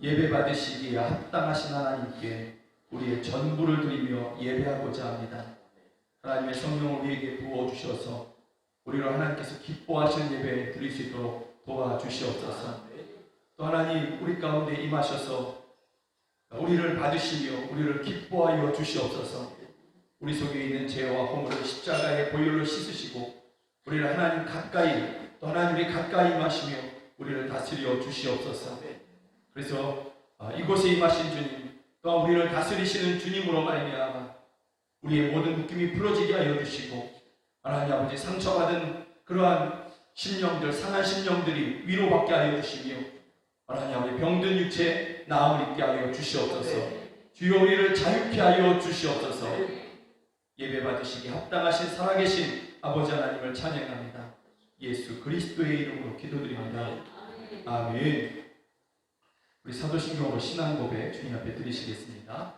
예배 받으시기에 합당하신 하나님께 우리의 전부를 드리며 예배하고자 합니다. 하나님의 성령을 우리에게 부어주셔서 우리를 하나님께서 기뻐하시는 예배 드릴 수 있도록 도와주시옵소서. 또 하나님 우리 가운데 임하셔서 우리를 받으시며 우리를 기뻐하여 주시옵소서. 우리 속에 있는 죄와 허물을 십자가의 보혈로 씻으시고 우리를 하나님 가까이 또 하나님이 가까이 임하시며 우리를 다스려 주시옵소서. 그래서 이곳에 임하신 주님 또한 우리를 다스리시는 주님으로 말미암아 우리의 모든 묶임이 풀어지게 하여 주시고 하나님 아버지 상처받은 그러한 심령들 상한 심령들이 위로받게 하여 주시며 하나님 아버지 병든 육체 나음을 입게 하여 주시옵소서. 주여 우리를 자유케 하여 주시옵소서. 예배 받으시기 합당하신 살아계신 아버지 하나님을 찬양합니다. 예수 그리스도의 이름으로 기도드립니다. 아멘. 우리 사도신경으로 신앙 고백 주님 앞에 드리시겠습니다.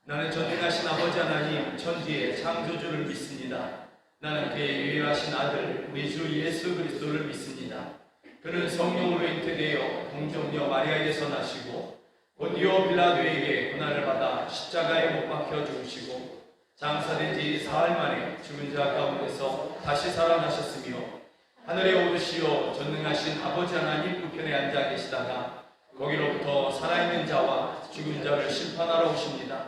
나는 전능하신 아버지 하나님 천지의 창조주를 믿습니다. 나는 그의 유일하신 아들 우리 주 예수 그리스도를 믿습니다. 그는 성령으로 잉태되어 동정녀 마리아에게서 나시고 본디오 빌라도에게 고난을 받아 십자가에 못 박혀 죽으시고 장사된 지 사흘 만에 죽은 자 가운데서 다시 살아나셨으며 하늘에 오르시어 전능하신 아버지 하나님 우편에 앉아 계시다가 거기로부터 살아있는 자와 죽은 자를 심판하러 오십니다.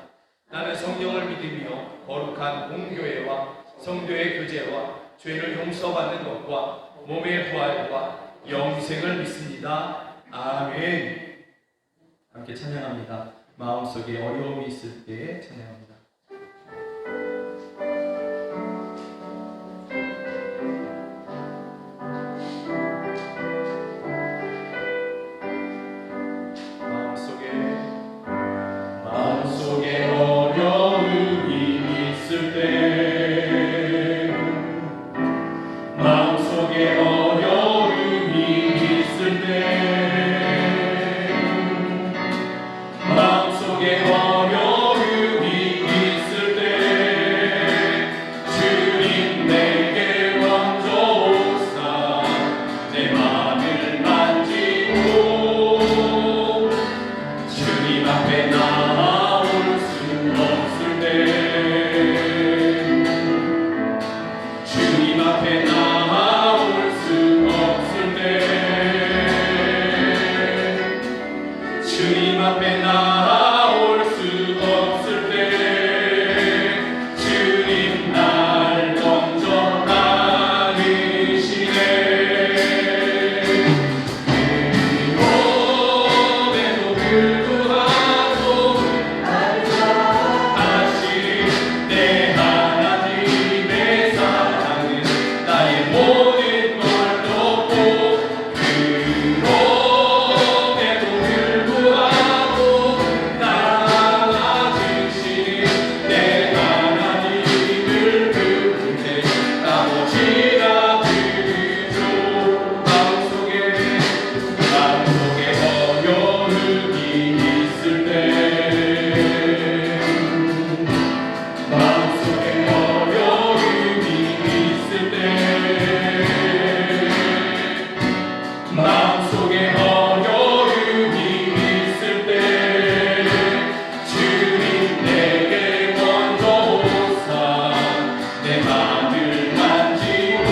나는 성령을 믿으며 거룩한 공교회와 성도의 교제와 죄를 용서받는 것과 몸의 부활과 영생을 믿습니다. 아멘. 함께 찬양합니다. 마음속에 어려움이 있을 때 찬양합니다. 마음속에 어려움이 있을 때 마음속에 어려움이 있을 때 마음속에 어려움이 있을 때 주님 내게 먼저 오사 내 맘을 만지고 주님 앞에 나올 수 없을 때 주님 앞에 나올 수 없을 때 주님 앞에 나올 수 없을 때 주님 날 먼저 따르시네. 그럼에도 불구하고 다시 내 하나님의 사랑은 나의 모든 걸 덮고 그럼에도 불구하고 나아주시는 내 하나님을 부를 때 아버지라 부르죠. 마음속에 어려움이 있을 때 마음속에 어려움이 있을 때 마음속에 어려움이 있을 때 주님 내게 먼저 오사 내 맘을 만지고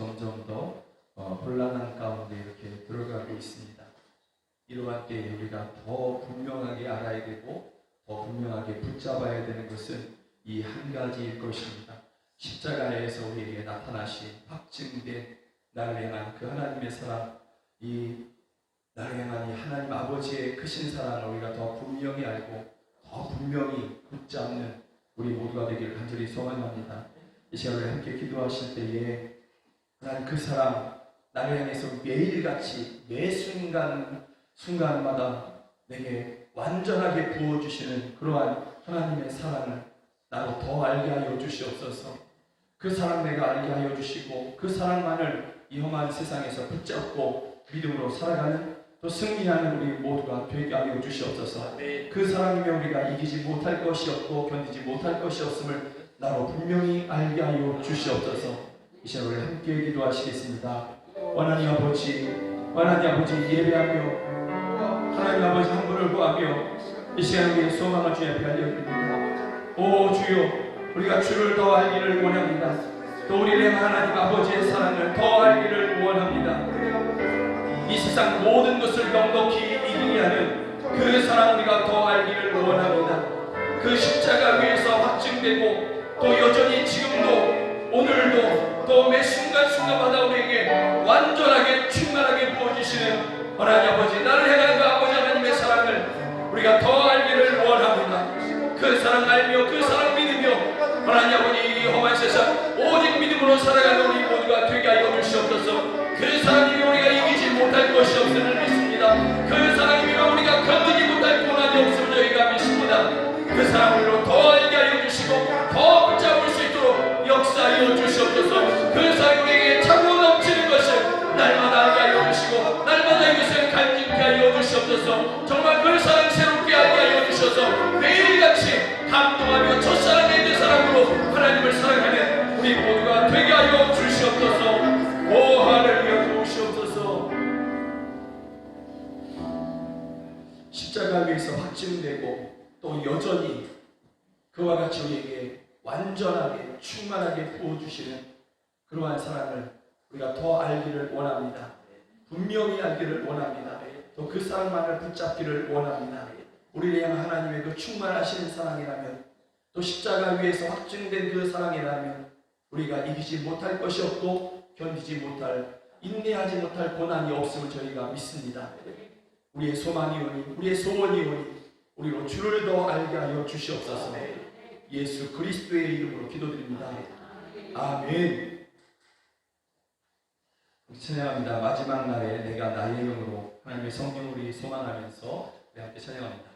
점점 더 혼란한 가운데 이렇게 들어가고 있습니다. 이러한 때에 우리가 더 분명하게 알아야 되고 더 분명하게 붙잡아야 되는 것은 이 한 가지일 것입니다. 십자가에서 우리에게 나타나신 확증된 나를 향한 그 하나님의 사랑, 이 나를 향한 이 하나님 아버지의 크신 사랑을 우리가 더 분명히 알고 더 분명히 붙잡는 우리 모두가 되기를 간절히 소원합니다. 이 시간에 함께 기도하실 때에 하나님 그 사랑 나를 향해서 매일같이 매 순간마다 내게 완전하게 부어주시는 그러한 하나님의 사랑을 나로 더 알게 하여 주시옵소서. 그 사랑 내가 알게 하여 주시고 그 사랑만을 이 험한 세상에서 붙잡고 믿음으로 살아가는 또 승리하는 우리 모두가 되게 하여 주시옵소서. 그 사랑이며 우리가 이기지 못할 것이 없고 견디지 못할 것이 없음을 나로 분명히 알게 하여 주시옵소서. 이 시간 우리 함께 기도하시겠습니다. 하나님 아버지 예배하며 하나님 아버지 한 분을 구하며 이 시간 우리의 소망을 주의 앞에 알려드립니다. 오 주여, 우리가 주를 더 알기를 원합니다. 또 우리의 하나님 아버지의 사랑을 더 알기를 원합니다. 이 세상 모든 것을 넉넉히 이기게 하는 그 사랑 우리가 더 알기를 원합니다. 그 십자가 위에서 확증되고 또 여전히 지금도 오늘도 또 매 순간순간마다 우리에게 완전하게 충만하게 부어주시는 하나님 아버지, 나를 향한 그 아버지 하나님의 사랑을 우리가 더 알기를 원합니다. 그 사랑 알며 그 사랑 믿으며 하나님 아버지 이 험한 세상 오직 믿음으로 살아가는 우리 모두가 되게 하여 주시옵소서. 그 사랑이며 우리가 이기지 못할 것이 없음을 믿습니다. 그 사랑이며 우리가 견디지 못할 고난이 없음을 저희가 믿습니다. 그 사랑 우리로 더 알게 하여 주시고 더 붙잡을 수 있도록 역사하여 주시옵소서. 그 사랑이 우리에게 차고 넘치는 것을 날마다 알게 하여 주시고 날마다 이것을 간직케 하여 주시옵소서. 정말 그 사랑 새롭게 알게 하여 주셔서 매일같이 감동하며 첫사랑의 그 사랑으로 하나님을 사랑하는 우리 모두가 되게 하여 주시옵소서. 오 하나님 도우시옵소서. 십자가 위에서 확증되고 또 여전히 그와 같이 우리에게 완전하게 충만하게 부어주시는 그러한 사랑을 우리가 더 알기를 원합니다. 분명히 알기를 원합니다. 또 그 사랑만을 붙잡기를 원합니다. 우리를 향한 하나님의 그 충만하신 사랑이라면 또 십자가 위에서 확증된 그 사랑이라면 우리가 이기지 못할 것이 없고 견디지 못할 인내하지 못할 고난이 없음을 저희가 믿습니다. 우리의 소망이오니 우리의 소원이오니 우리로 주를 더 알게 하여 주시옵소서. 예수 그리스도의 이름으로 기도드립니다. 아멘. 찬양합니다. 마지막 날에 내가 나의 영으로 하나님의 성령을 우리 소망하면서 우리 함께 찬양합니다.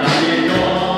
나의 영을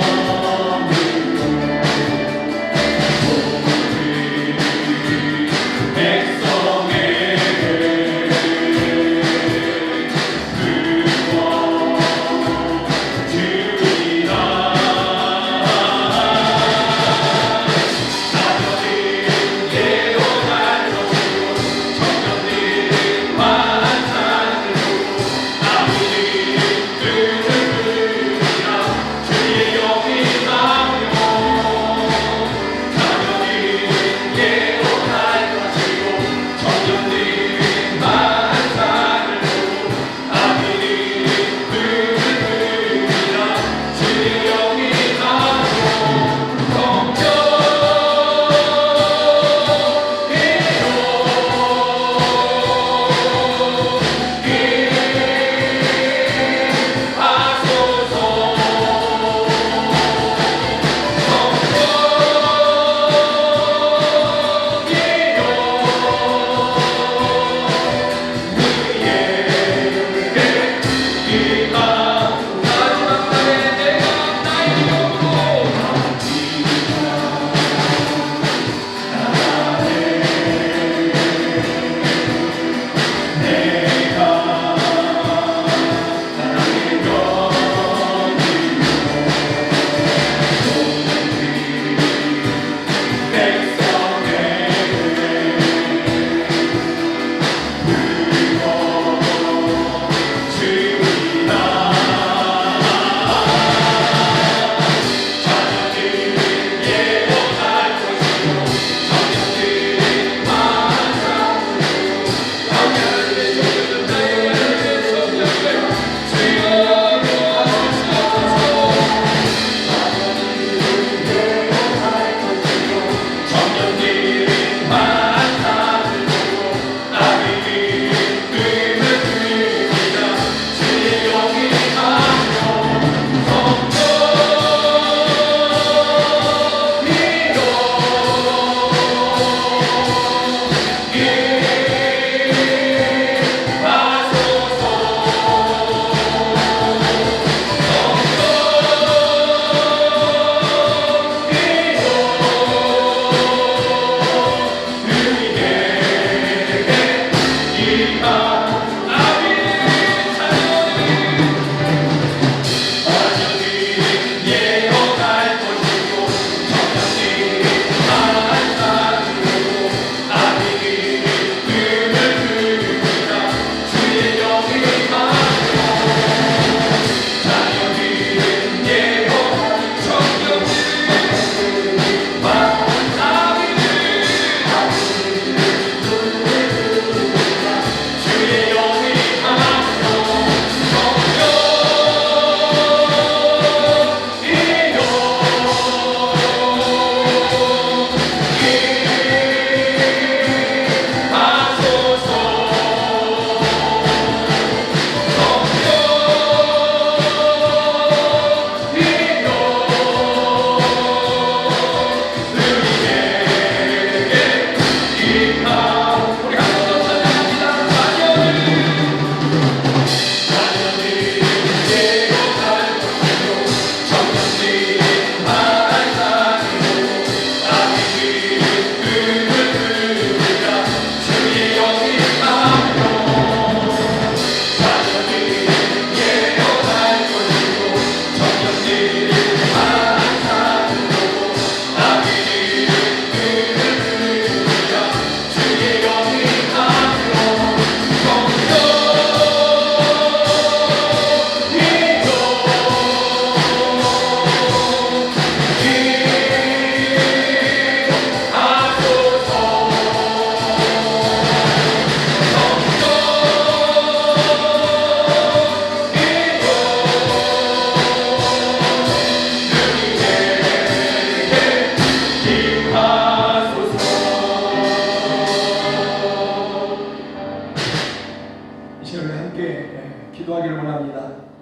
기도합니다.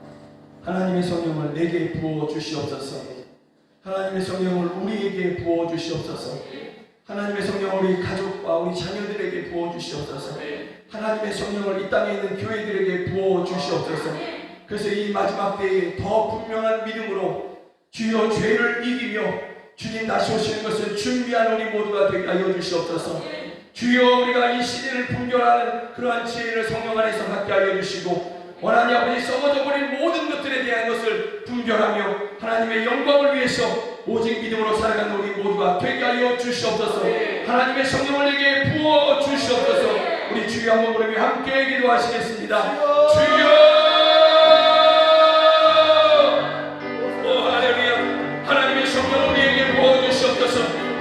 하나님의 성령을 내게 부어 주시옵소서. 하나님의 성령을 우리에게 부어 주시옵소서. 하나님의 성령을 우리 가족과 우리 자녀들에게 부어 주시옵소서. 하나님의 성령을 이 땅에 있는 교회들에게 부어 주시옵소서. 그래서 이 마지막 때에 더 분명한 믿음으로 주여 죄를 이기며 주님 다시 오시는 것을 준비한 우리 모두가 되게 하여 주시옵소서. 주여 우리가 이 시대를 분별하는 그러한 지혜를 성령 안에서 갖게 하여 주시고 하나님 아버지 썩어져 버린 모든 것들에 대한 것을 분별하며 하나님의 영광을 위해서 오직 믿음으로 살아가는 우리 모두가 되게 하여 주시옵소서. 하나님의 성령을 내게 부어 주시옵소서. 우리 주여 한번 부르며 함께 기도하시겠습니다. 주여 하나님의 성령을 우리에게 부어주시옵소서.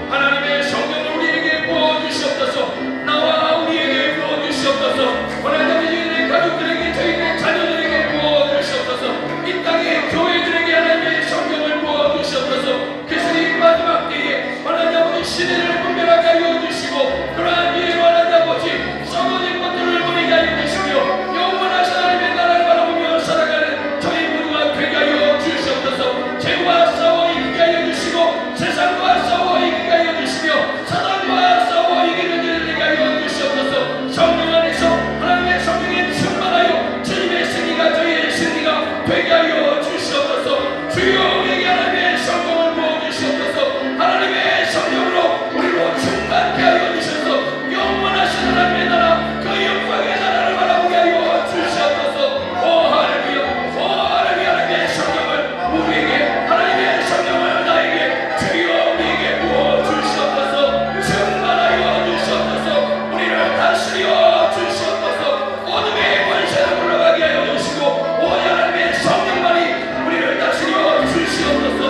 하나님의 성령을 우리에게 부어주시옵소서. 나와 우리에게 부어주시옵소서. 하나님 우리의 가족들에게 저희의 자녀들에게 부어주시옵소서. 이 땅의 교회들에게 하나님의 성령을 부어주시옵소서. 그래서 이 마지막 때에 하나님 아버지 시대를 분별하게 하여 주시고 그러한 이해로 하나님 아버지 썩어진 것들을 버리게 하여 주시며 영원하신 하나님의 나라를 바라보며 살아가는 저희 모두가 되게 하여 주시옵소서. 죄와 싸워 이기게 하여 주시고 세상과 싸워 이기게 하여 주시며 사단과 싸워 이기는 일을 되게 하여 주시옵소서. 성령 안에서 하나님의 성령에 충만하여 주님의 승리가 저희의 승리가 되게 하여 주시옵소서. 주여 우리에게 하나님의 성령을 부어주시옵소서. 하나님의 성령으로 우리로 충만케 하여 주셔서 영원하신 하나님의 나라 그 영광의 나라를 바라보게 하여 주시옵소서. 오 할렐루야, 오 할렐루야. 하나님의 성령을 우리에게 하나님의 성령을 나에게 주여 우리에게 부어 주시옵소서. 충만하여 주시옵소서. 우리를 다스려 주시옵소서. 어둠의 권세를 물러가게 하여 주시고 오직 하나님의 성령만이 우리를 다스려 주시옵소서.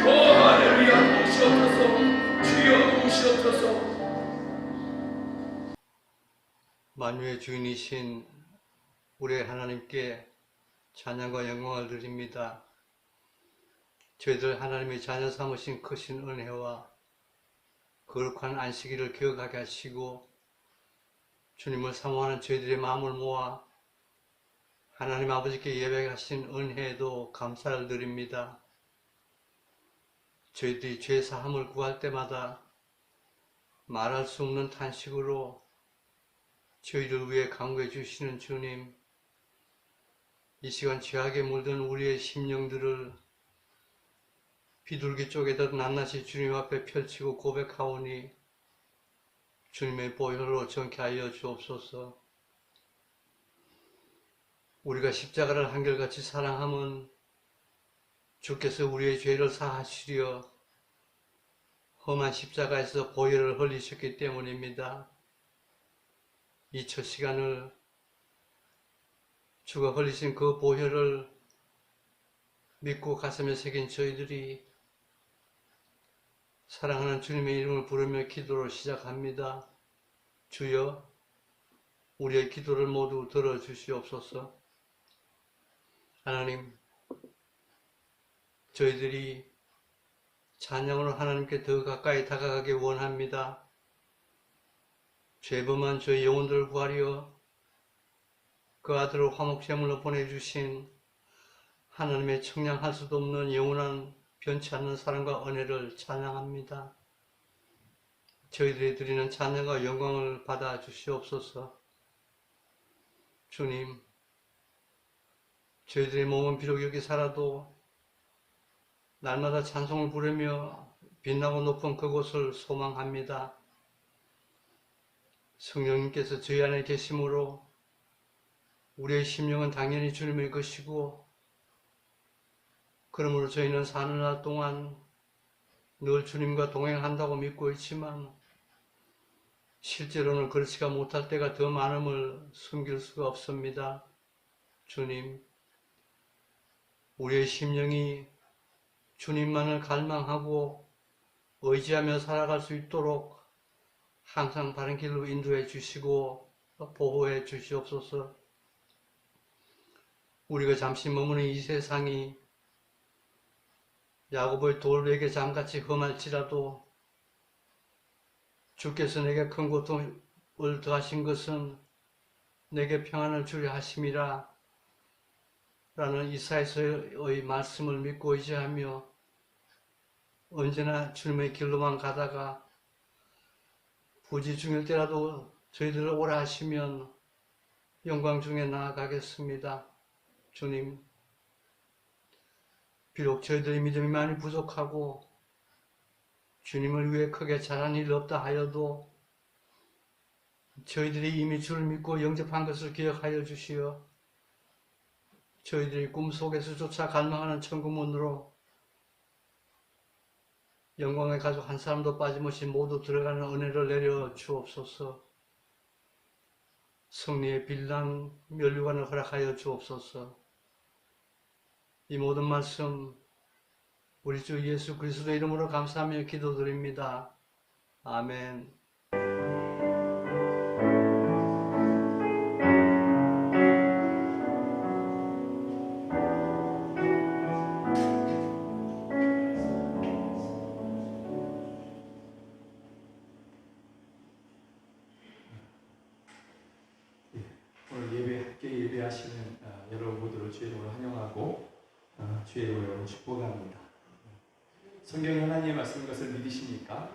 오 할렐루야. 주시옵소서. 주여 주시옵소서. 만유의 주인이신 우리 하나님께 찬양과 영광을 드립니다. 저희들 하나님의 자녀 삼으신 크신 은혜와 거룩한 안식일을 기억하게 하시고 주님을 사모하는 저희들의 마음을 모아 하나님 아버지께 예배하신 은혜에도 감사를 드립니다. 저희들이 죄 사함을 구할 때마다 말할 수 없는 탄식으로 저희를 위해 간구해 주시는 주님, 이 시간 죄악에 물든 우리의 심령들을 비둘기 쪽에다 낱낱이 주님 앞에 펼치고 고백하오니 주님의 보혈로 정케 하여 주옵소서. 우리가 십자가를 한결같이 사랑함은 주께서 우리의 죄를 사하시려 험한 십자가에서 보혈을 흘리셨기 때문입니다. 이 첫 시간을 주가 흘리신 그 보혈을 믿고 가슴에 새긴 저희들이 사랑하는 주님의 이름을 부르며 기도를 시작합니다. 주여, 우리의 기도를 모두 들어주시옵소서. 하나님, 저희들이 찬양으로 하나님께 더 가까이 다가가기 원합니다. 죄범한 저희 영혼들을 구하려 그 아들을 화목제물로 보내주신 하나님의 청량할 수도 없는 영원한 변치 않는 사랑과 은혜를 찬양합니다. 저희들이 드리는 찬양과 영광을 받아 주시옵소서. 주님, 저희들의 몸은 비록 여기 살아도 날마다 찬송을 부르며 빛나고 높은 그곳을 소망합니다. 성령님께서 저희 안에 계심으로 우리의 심령은 당연히 주님의 것이고, 그러므로 저희는 사느날 동안 늘 주님과 동행한다고 믿고 있지만 실제로는 그렇지가 못할 때가 더 많음을 숨길 수가 없습니다. 주님, 우리의 심령이 주님만을 갈망하고 의지하며 살아갈 수 있도록 항상 바른 길로 인도해 주시고 보호해 주시옵소서. 우리가 잠시 머무는 이 세상이 야곱의 돌에게 잠같이 험할지라도 주께서 내게 큰 고통을 더하신 것은 내게 평안을 주려 하심이라 이사야서의 말씀을 믿고 의지하며 언제나 주님의 길로만 가다가 부지 중일 때라도 저희들을 오라 하시면 영광 중에 나아가겠습니다. 주님, 비록 저희들의 믿음이 많이 부족하고 주님을 위해 크게 잘한 일 없다 하여도 저희들이 이미 주를 믿고 영접한 것을 기억하여 주시어 저희들이 꿈속에서조차 갈망하는 천국문으로 영광의 가족 한 사람도 빠짐없이 모두 들어가는 은혜를 내려 주옵소서. 승리의 빌랑 면류관을 허락하여 주옵소서. 이 모든 말씀 우리 주 예수 그리스도의 이름으로 감사하며 기도드립니다. 아멘. 오늘 함께 예배하시는 여러분 모두를 주의 이름으로 환영하고 주의 이름으로 축복합니다. 성경에 하나님의 말씀인 것을 믿으십니까?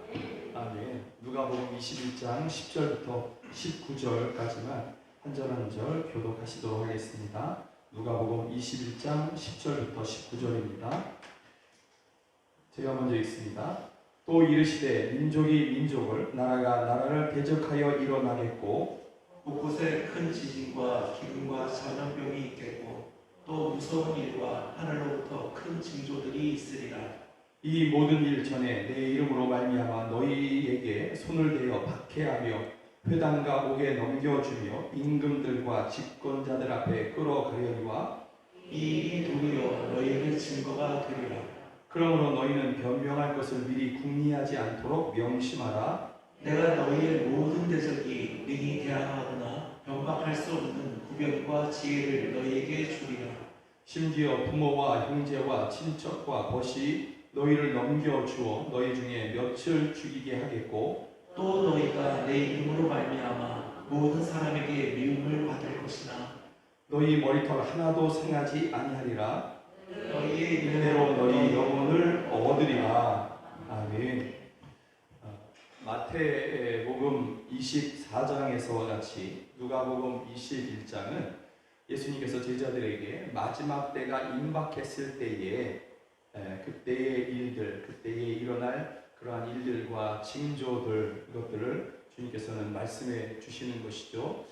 아멘. 누가복음 21장 10절부터 19절까지만 한 절 한 절 교독하시도록 하겠습니다. 누가복음 21장 10절부터 19절입니다. 제가 먼저 읽습니다. 또 이르시되 민족이 민족을 나라가 나라를 대적하여 일어나겠고 곳곳에 큰 지진과 기근과 전염병이 있겠고 또 무서운 일과 하늘로부터 큰 징조들이 있으리라. 이 모든 일 전에 내 이름으로 말미암아 너희에게 손을 대어 박해하며 회당과 옥에 넘겨주며 임금들과 집권자들 앞에 끌어가려니와 이 일이 도리어 너희에게 증거가 되리라. 그러므로 너희는 변명할 것을 미리 궁리하지 않도록 명심하라. 내가 너희의 모든 대적이 능히 대항하거나 변박할 수 없는 구변과 지혜를 너희에게 주리라. 심지어 부모와 형제와 친척과 벗이 너희를 넘겨주어 너희 중에 몇을 죽이게 하겠고 또 너희가 내 이름으로 말미암아 모든 사람에게 미움을 받을 것이나 너희 머리털 하나도 상하지 아니하리라. 너희의 이대로 너희 영혼을 얻으리라. 아멘. 마태복음 24장에서와 같이 누가복음 21장은 예수님께서 제자들에게 마지막 때가 임박했을 때에 그때의 일들, 그때에 일어날 그러한 일들과 징조들, 이것들을 주님께서는 말씀해 주시는 것이죠.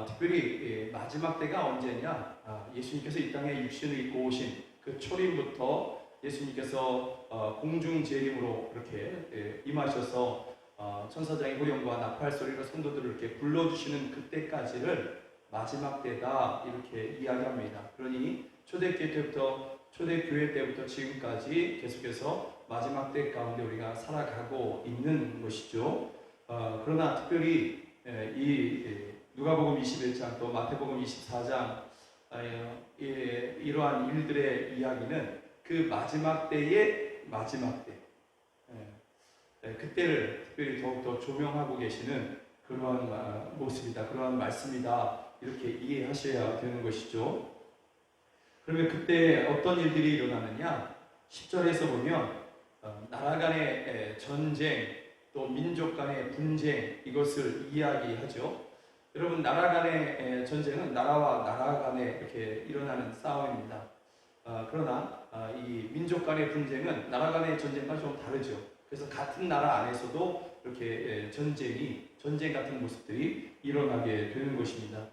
특별히 마지막 때가 언제냐? 예수님께서 이 땅에 육신을 입고 오신 그 초림부터 예수님께서 공중 재림으로 이렇게 임하셔서 천사장의 호령과 나팔 소리로 성도들을 이렇게 불러주시는 그때까지를 마지막 때다 이렇게 이야기합니다. 그러니 초대교회 때부터 지금까지 계속해서 마지막 때 가운데 우리가 살아가고 있는 것이죠. 그러나 특별히 이 누가복음 21장 또 마태복음 24장 이러한 일들의 이야기는 그 마지막 때의 마지막 때 그때를 특별히 더욱더 조명하고 계시는 그러한 모습이다, 그러한 말씀이다 이렇게 이해하셔야 되는 것이죠. 그러면 그때 어떤 일들이 일어나느냐? 10절에서 보면 나라 간의 전쟁 또 민족 간의 분쟁 이것을 이야기하죠. 여러분, 나라 간의 전쟁은 나라와 나라 간에 이렇게 일어나는 싸움입니다. 그러나 이 민족 간의 분쟁은 나라 간의 전쟁과 좀 다르죠. 그래서 같은 나라 안에서도 이렇게 전쟁 같은 모습들이 일어나게 되는 것입니다.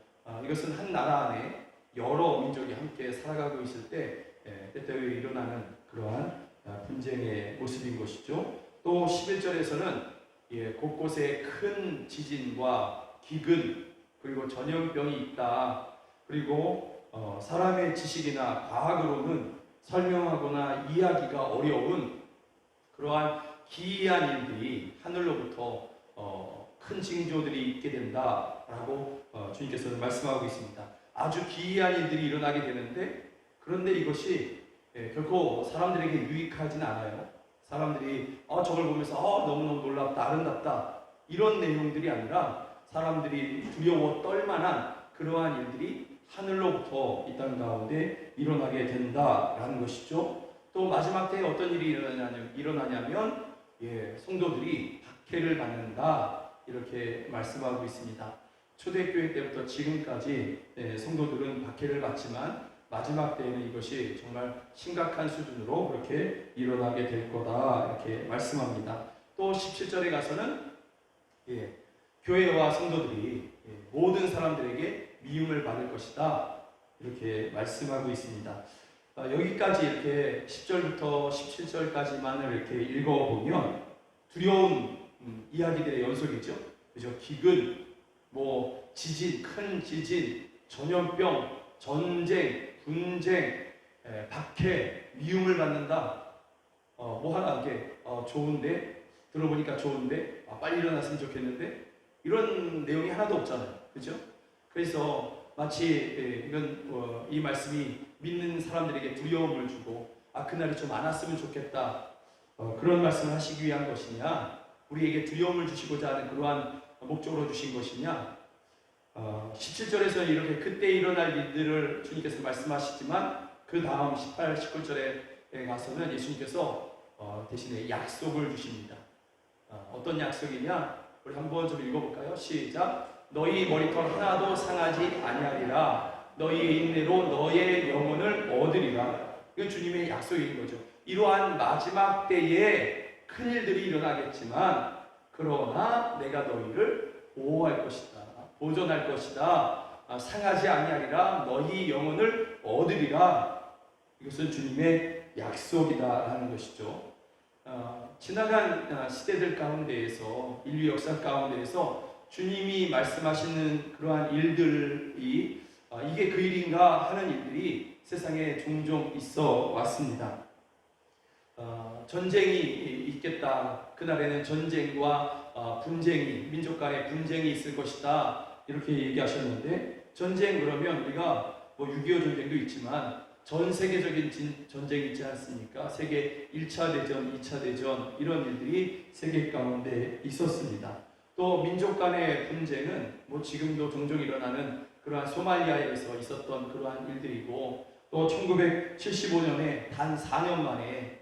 이것은 한 나라 안에 여러 민족이 함께 살아가고 있을 때 때때로 일어나는 그러한 분쟁의 모습인 것이죠. 또 11절에서는 곳곳에 큰 지진과 기근 그리고 전염병이 있다. 그리고 사람의 지식이나 과학으로는 설명하거나 이해하기가 어려운 그러한 기이한 일들이 하늘로부터 큰 징조들이 있게 된다라고 주님께서는 말씀하고 있습니다. 아주 기이한 일들이 일어나게 되는데 그런데 이것이 결코 사람들에게 유익하지는 않아요. 사람들이 저걸 보면서 너무너무 놀랍다, 아름답다 이런 내용들이 아니라 사람들이 두려워 떨만한 그러한 일들이 하늘로부터 이 땅 가운데 일어나게 된다라는 것이죠. 또 마지막 때에 어떤 일이 일어나냐면 성도들이 박해를 받는다 이렇게 말씀하고 있습니다. 초대교회 때부터 지금까지 성도들은 박해를 받지만 마지막 때에는 이것이 정말 심각한 수준으로 그렇게 일어나게 될 거다 이렇게 말씀합니다. 또 17절에 가서는 교회와 성도들이 모든 사람들에게 미움을 받을 것이다 이렇게 말씀하고 있습니다. 여기까지 이렇게 10절부터 17절까지만을 이렇게 읽어보면 두려운 이야기들의 연속이죠. 그죠? 기근, 지진, 큰 지진, 전염병, 전쟁, 분쟁, 박해, 미움을 받는다. 하나 이게 좋은데 들어보니까 좋은데 빨리 일어났으면 좋겠는데 이런 내용이 하나도 없잖아요. 그죠? 그래서 마치 이건 이 말씀이 믿는 사람들에게 두려움을 주고 그날이 좀 안 왔으면 좋겠다 그런 말씀을 하시기 위한 것이냐, 우리에게 두려움을 주시고자 하는 그러한 목적으로 주신 것이냐. 17절에서 이렇게 그때 일어날 일들을 주님께서 말씀하시지만 그 다음 18, 19절에 가서는 예수님께서 대신에 약속을 주십니다. 어떤 약속이냐? 우리 한번 좀 읽어볼까요? 시작. 너희 머리털 하나도 상하지 아니하리라. 너희의 인내로 너의 영혼을 얻으리라. 이건 주님의 약속인 거죠. 이러한 마지막 때에 큰 일들이 일어나겠지만 그러나 내가 너희를 보호할 것이다. 보존할 것이다. 상하지 아니하리라. 너희 영혼을 얻으리라. 이것은 주님의 약속이다라는 것이죠. 지나간 시대들 가운데에서 인류 역사 가운데에서 주님이 말씀하시는 그러한 일들이 이게 그 일인가 하는 일들이 세상에 종종 있어 왔습니다. 전쟁이 있겠다. 그날에는 전쟁과 분쟁이, 민족 간의 분쟁이 있을 것이다. 이렇게 얘기하셨는데, 전쟁 그러면 우리가 6.25 전쟁도 있지만 전 세계적인 전쟁이 있지 않습니까? 세계 1차 대전, 2차 대전 이런 일들이 세계 가운데 있었습니다. 또 민족 간의 분쟁은 지금도 종종 일어나는 그러한 소말리아에서 있었던 그러한 일들이고, 또 1975년에 단 4년 만에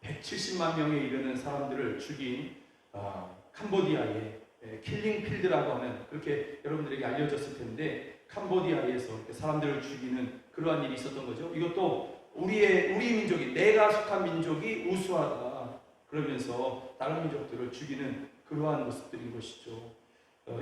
170만 명에 이르는 사람들을 죽인 캄보디아의 킬링필드라고 하는, 그렇게 여러분들에게 알려졌을 텐데 캄보디아에서 이렇게 사람들을 죽이는 그러한 일이 있었던 거죠. 이것도 우리 민족이, 내가 속한 민족이 우수하다 그러면서 다른 민족들을 죽이는 그러한 모습들인 것이죠.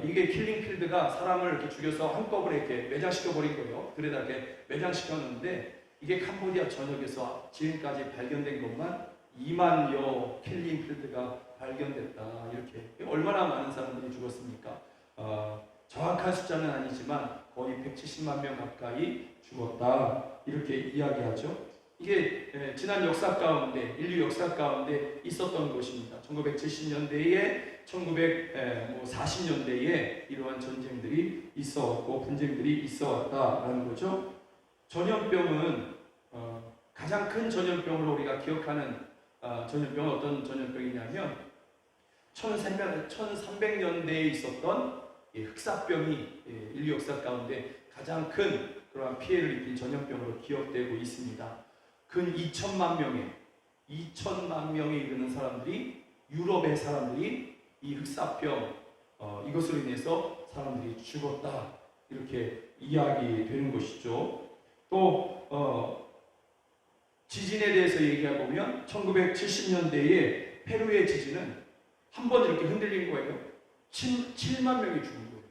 이게 킬링필드가 사람을 이렇게 죽여서 한꺼번에 이렇게 매장시켜 버린 거예요. 들에다 이렇게 매장시켰는데 이게 캄보디아 전역에서 지금까지 발견된 것만 2만여 킬링필드가 발견됐다. 이렇게 얼마나 많은 사람들이 죽었습니까? 정확한 숫자는 아니지만 거의 170만 명 가까이 죽었다. 이렇게 이야기하죠. 이게 지난 역사 가운데, 인류 역사 가운데 있었던 것입니다. 1970년대에 1940년대에 이러한 전쟁들이 있어왔고 분쟁들이 있어왔다라는 거죠. 전염병은 가장 큰 전염병으로 우리가 기억하는 전염병은 어떤 전염병이냐면 1300년대에 있었던 흑사병이 인류 역사 가운데 가장 큰 그러한 피해를 입힌 전염병으로 기억되고 있습니다. 근 2천만 명에 이르는 사람들이, 유럽의 사람들이 이 흑사병 이것으로 인해서 사람들이 죽었다. 이렇게 이야기되는 것이죠. 또 지진에 대해서 얘기해보면 1970년대에 페루의 지진은 한 번 이렇게 흔들린 거예요. 7만 명이 죽은 거예요.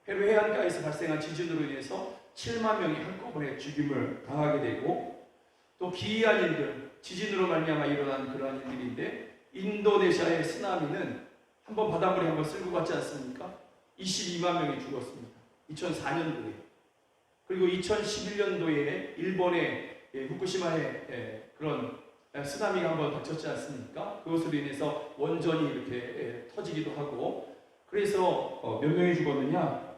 페루 해안가에서 발생한 지진으로 인해서 7만 명이 한꺼번에 죽임을 당하게 되고, 또 기이한 일들, 지진으로 말미암아 일어난 그러한 일들인데, 인도네시아의 쓰나미는 한번 바닷물이 한번 쓸고 갔지 않습니까? 22만 명이 죽었습니다. 2004년도에. 그리고 2011년도에 일본의 후쿠시마에 그런 쓰나미가 한번 닥쳤지 않습니까? 그것으로 인해서 원전이 이렇게 터지기도 하고, 그래서 몇 명이 죽었느냐?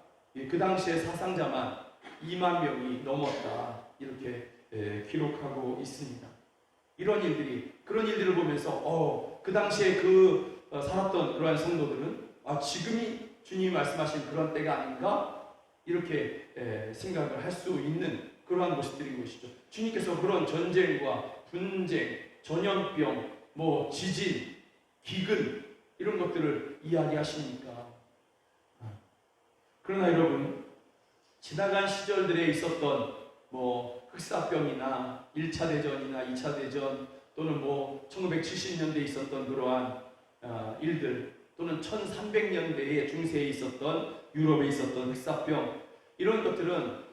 그 당시에 사상자만 2만 명이 넘었다. 이렇게 기록하고 있습니다. 이런 일들이, 그런 일들을 보면서 그 당시에 살았던 그러한 성도들은 지금이 주님이 말씀하신 그런 때가 아닌가? 이렇게 생각을 할 수 있는 그러한 모습들인 것이죠. 주님께서 그런 전쟁과 분쟁, 전염병, 뭐 지진, 기근 이런 것들을 이야기하시니까. 그러나 여러분, 지나간 시절들에 있었던 뭐 흑사병이나 1차 대전이나 2차 대전 또는 뭐 1970년대에 있었던 그러한 일들 또는 1300년대에 중세에 있었던 유럽에 있었던 흑사병 이런 것들은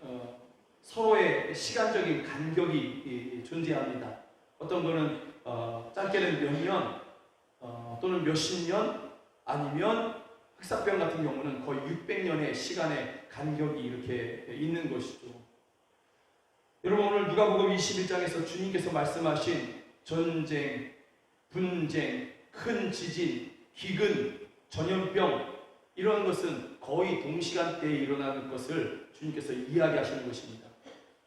서로의 시간적인 간격이 존재합니다. 어떤 거는 짧게는 몇 년 또는 몇십 년 아니면 흑사병 같은 경우는 거의 600년의 시간의 간격이 이렇게 있는 것이죠. 여러분, 오늘 누가복음 21장에서 주님께서 말씀하신 전쟁, 분쟁, 큰 지진, 기근, 전염병 이런 것은 거의 동시간대에 일어나는 것을 주님께서 이야기하시는 것입니다.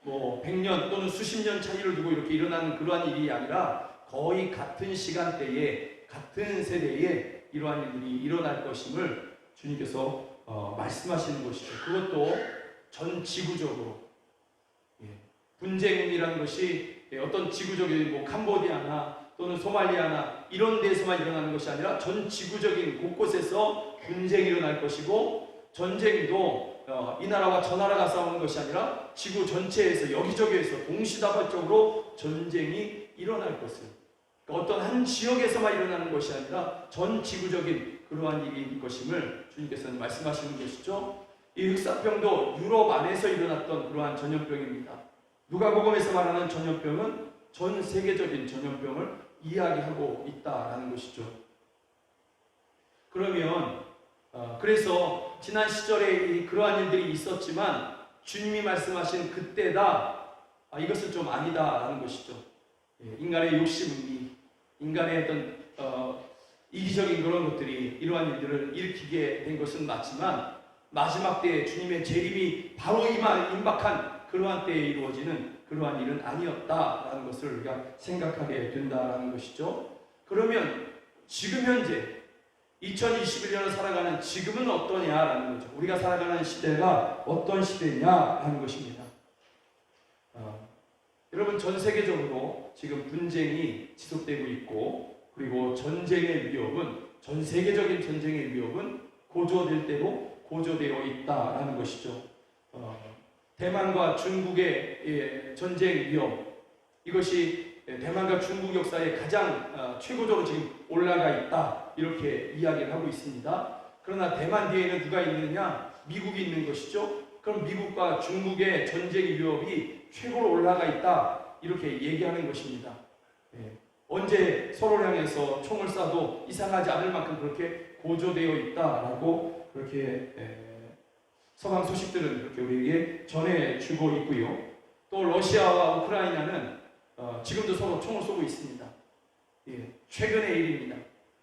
뭐 100년 또는 수십 년 차이를 두고 이렇게 일어나는 그러한 일이 아니라 거의 같은 시간대에 같은 세대에 이러한 일들이 일어날 것임을 주님께서 말씀하시는 것이죠. 그것도 전 지구적으로. 분쟁이라는 것이 어떤 지구적인 뭐 캄보디아나 또는 소말리아나 이런 데서만 일어나는 것이 아니라 전 지구적인 곳곳에서 분쟁이 일어날 것이고, 전쟁도 이 나라와 저 나라가 싸우는 것이 아니라 지구 전체에서 여기저기에서 동시다발적으로 전쟁이 일어날 것을, 그러니까 어떤 한 지역에서만 일어나는 것이 아니라 전 지구적인 그러한 일인 것임을 주님께서는 말씀하시는 것이죠. 이 흑사병도 유럽 안에서 일어났던 그러한 전염병입니다. 누가복음에서 말하는 전염병은 전 세계적인 전염병을 이야기하고 있다라는 것이죠. 그러면 그래서 지난 시절에 그러한 일들이 있었지만 주님이 말씀하신 그때다, 이것은 좀 아니다라는 것이죠. 인간의 욕심이, 인간의 어떤 이기적인 그런 것들이 이러한 일들을 일으키게 된 것은 맞지만 마지막 때에 주님의 재림이 바로 임박한 그러한 때에 이루어지는 그러한 일은 아니었다라는 것을 우리가 생각하게 된다라는 것이죠. 그러면 지금 현재 2021년을 살아가는 지금은 어떠냐라는 거죠. 우리가 살아가는 시대가 어떤 시대냐라는 것입니다. 여러분, 전 세계적으로 지금 분쟁이 지속되고 있고, 그리고 전쟁의 위협은, 전 세계적인 전쟁의 위협은 고조될 대로 고조되어 있다라는 것이죠. 대만과 중국의 전쟁 위협, 이것이 대만과 중국 역사에 가장 최고조로 지금 올라가 있다, 이렇게 이야기를 하고 있습니다. 그러나 대만 뒤에는 누가 있느냐? 미국이 있는 것이죠. 그럼 미국과 중국의 전쟁 위협이 최고로 올라가 있다, 이렇게 얘기하는 것입니다. 언제 서로를 향해서 총을 쏴도 이상하지 않을 만큼 그렇게 고조되어 있다라고 그렇게 서방 소식들은 그렇게 우리에게 전해주고 있고요. 또 러시아와 우크라이나는 지금도 서로 총을 쏘고 있습니다. 최근의 일입니다.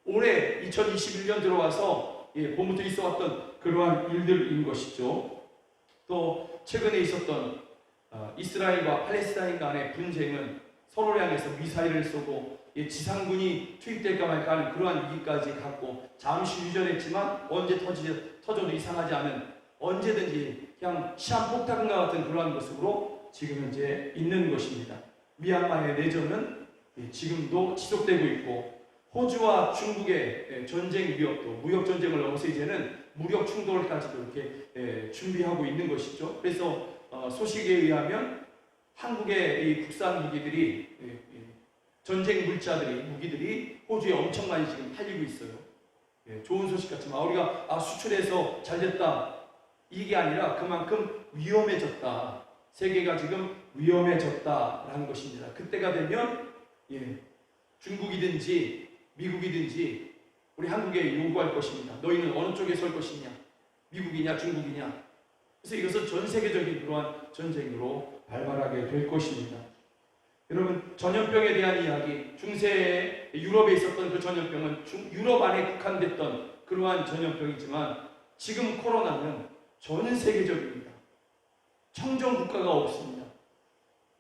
올해 2021년 들어와서 봄부터 있어왔던 그러한 일들인 것이죠. 또 최근에 있었던 이스라엘과 팔레스타인 간의 분쟁은 서로를 향해서 미사일을 쏘고 지상군이 투입될까 말까 하는 그러한 위기까지 갔고, 잠시 유전했지만 언제 터져도 이상하지 않은, 언제든지 그냥 시한폭탄과 같은 그러한 모습으로 지금 현재 있는 것입니다. 미얀마의 내전은 지금도 지속되고 있고, 호주와 중국의 전쟁 위협도 무역 전쟁을 넘어서 이제는 무력 충돌까지도 이렇게 준비하고 있는 것이죠. 그래서 소식에 의하면 한국의 이 국산 무기들이, 전쟁 무기들이 호주에 엄청 많이 지금 팔리고 있어요. 좋은 소식 같지만 우리가 수출해서 잘 됐다, 이게 아니라 그만큼 위험해졌다. 세계가 지금 위험해졌다라는 것입니다. 그때가 되면 중국이든지 미국이든지 우리 한국에 요구할 것입니다. 너희는 어느 쪽에 설 것이냐? 미국이냐 중국이냐? 그래서 이것은 전 세계적인 그러한 전쟁으로 발발하게 될 것입니다. 여러분, 전염병에 대한 이야기, 중세에 유럽에 있었던 그 전염병은 유럽 안에 국한됐던 그러한 전염병이지만 지금 코로나는 전 세계적입니다. 청정 국가가 없습니다.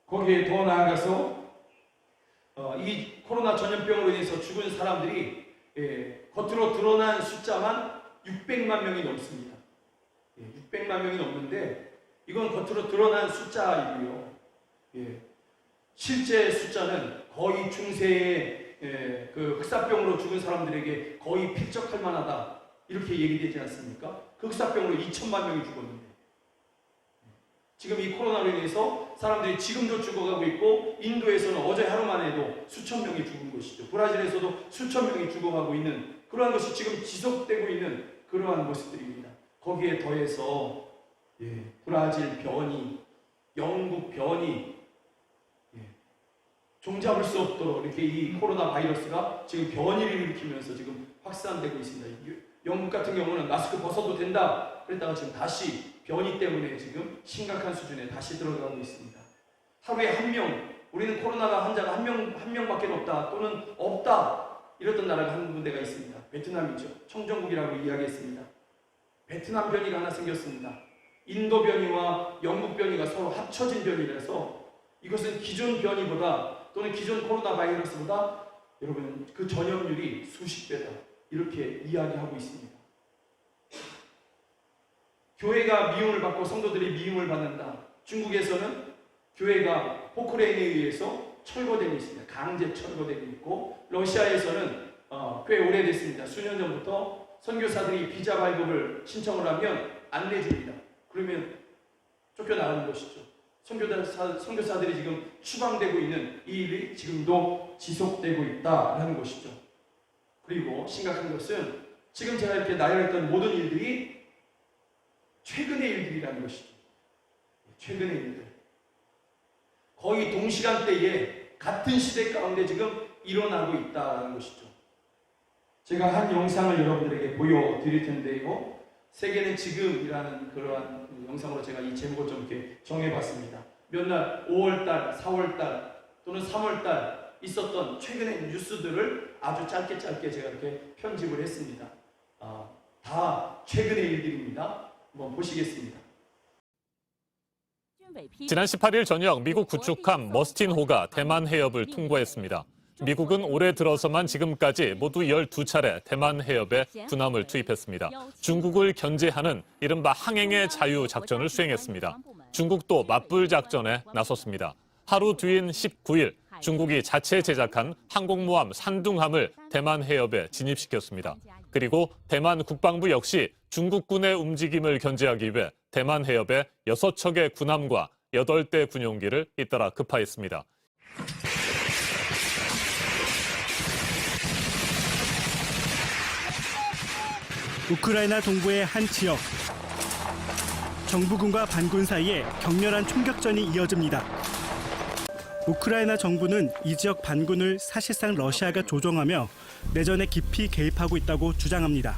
거기에 더 나아가서 이 코로나 전염병으로 인해서 죽은 사람들이 겉으로 드러난 숫자만 600만 명이 넘습니다. 600만 명이 넘는데 이건 겉으로 드러난 숫자이고요. 실제 숫자는 거의 중세의 그 흑사병으로 죽은 사람들에게 거의 필적할 만하다 이렇게 얘기되지 않습니까? 그 흑사병으로 2천만 명이 죽었는데 지금 이 코로나로 인해서 사람들이 지금도 죽어가고 있고 인도에서는 어제 하루만 해도 수천 명이 죽은 것이죠. 브라질에서도 수천 명이 죽어가고 있는 그러한 것이 지금 지속되고 있는 그러한 모습들입니다. 거기에 더해서 브라질 변이, 영국 변이 종잡을 수 없도록 이렇게 이 코로나 바이러스가 지금 변이를 일으키면서 지금 확산되고 있습니다. 영국 같은 경우는 마스크 벗어도 된다 그랬다가 지금 다시 변이 때문에 지금 심각한 수준에 다시 들어가고 있습니다. 하루에 한 명, 우리는 코로나가 환자가 한 명밖에 없다 또는 없다 이랬던 나라가 한 군데가 있습니다. 베트남이죠. 청정국이라고 이야기했습니다. 베트남 변이가 하나 생겼습니다. 인도 변이와 영국 변이가 서로 합쳐진 변이라서 이것은 기존 변이보다 또는 기존 코로나 바이러스보다 여러분 그 전염률이 수십 배다 이렇게 이야기하고 있습니다. 교회가 미움을 받고 성도들이 미움을 받는다. 중국에서는 교회가 포크레인에 의해서 철거되고 있습니다. 강제 철거되고 있고 러시아에서는 꽤 오래됐습니다. 수년 전부터 선교사들이 비자 발급을 신청을 하면 안 내줍니다. 그러면 쫓겨나가는 것이죠. 선교사들이 지금 추방되고 있는 이 일이 지금도 지속되고 있다라는 것이죠. 그리고 심각한 것은 지금 제가 이렇게 나열했던 모든 일들이 최근의 일들이라는 것이죠. 최근의 일들. 거의 동시간대에 같은 시대 가운데 지금 일어나고 있다는 것이죠. 제가 한 영상을 여러분들에게 보여드릴 텐데요. 세계는 지금이라는 그러한 영상으로 제가 이 제목을 좀 이렇게 정해봤습니다. 몇 날 5월달, 4월달 또는 3월달 있었던 최근의 뉴스들을 아주 짧게 제가 이렇게 편집을 했습니다. 다 최근의 일들입니다. 한번 보시겠습니다. 지난 18일 저녁 미국 구축함 머스틴호가 대만 해협을 통과했습니다. 미국은 올해 들어서만 지금까지 모두 12차례 대만 해협에 군함을 투입했습니다. 중국을 견제하는 이른바 항행의 자유 작전을 수행했습니다. 중국도 맞불 작전에 나섰습니다. 하루 뒤인 19일 중국이 자체 제작한 항공모함 산둥함을 대만 해협에 진입시켰습니다. 그리고 대만 국방부 역시 중국군의 움직임을 견제하기 위해 대만 해협에 6척의 군함과 8대 군용기를 잇따라 급파했습니다. 우크라이나 동부의 한 지역. 정부군과 반군 사이에 격렬한 총격전이 이어집니다. 우크라이나 정부는 이 지역 반군을 사실상 러시아가 조종하며 내전에 깊이 개입하고 있다고 주장합니다.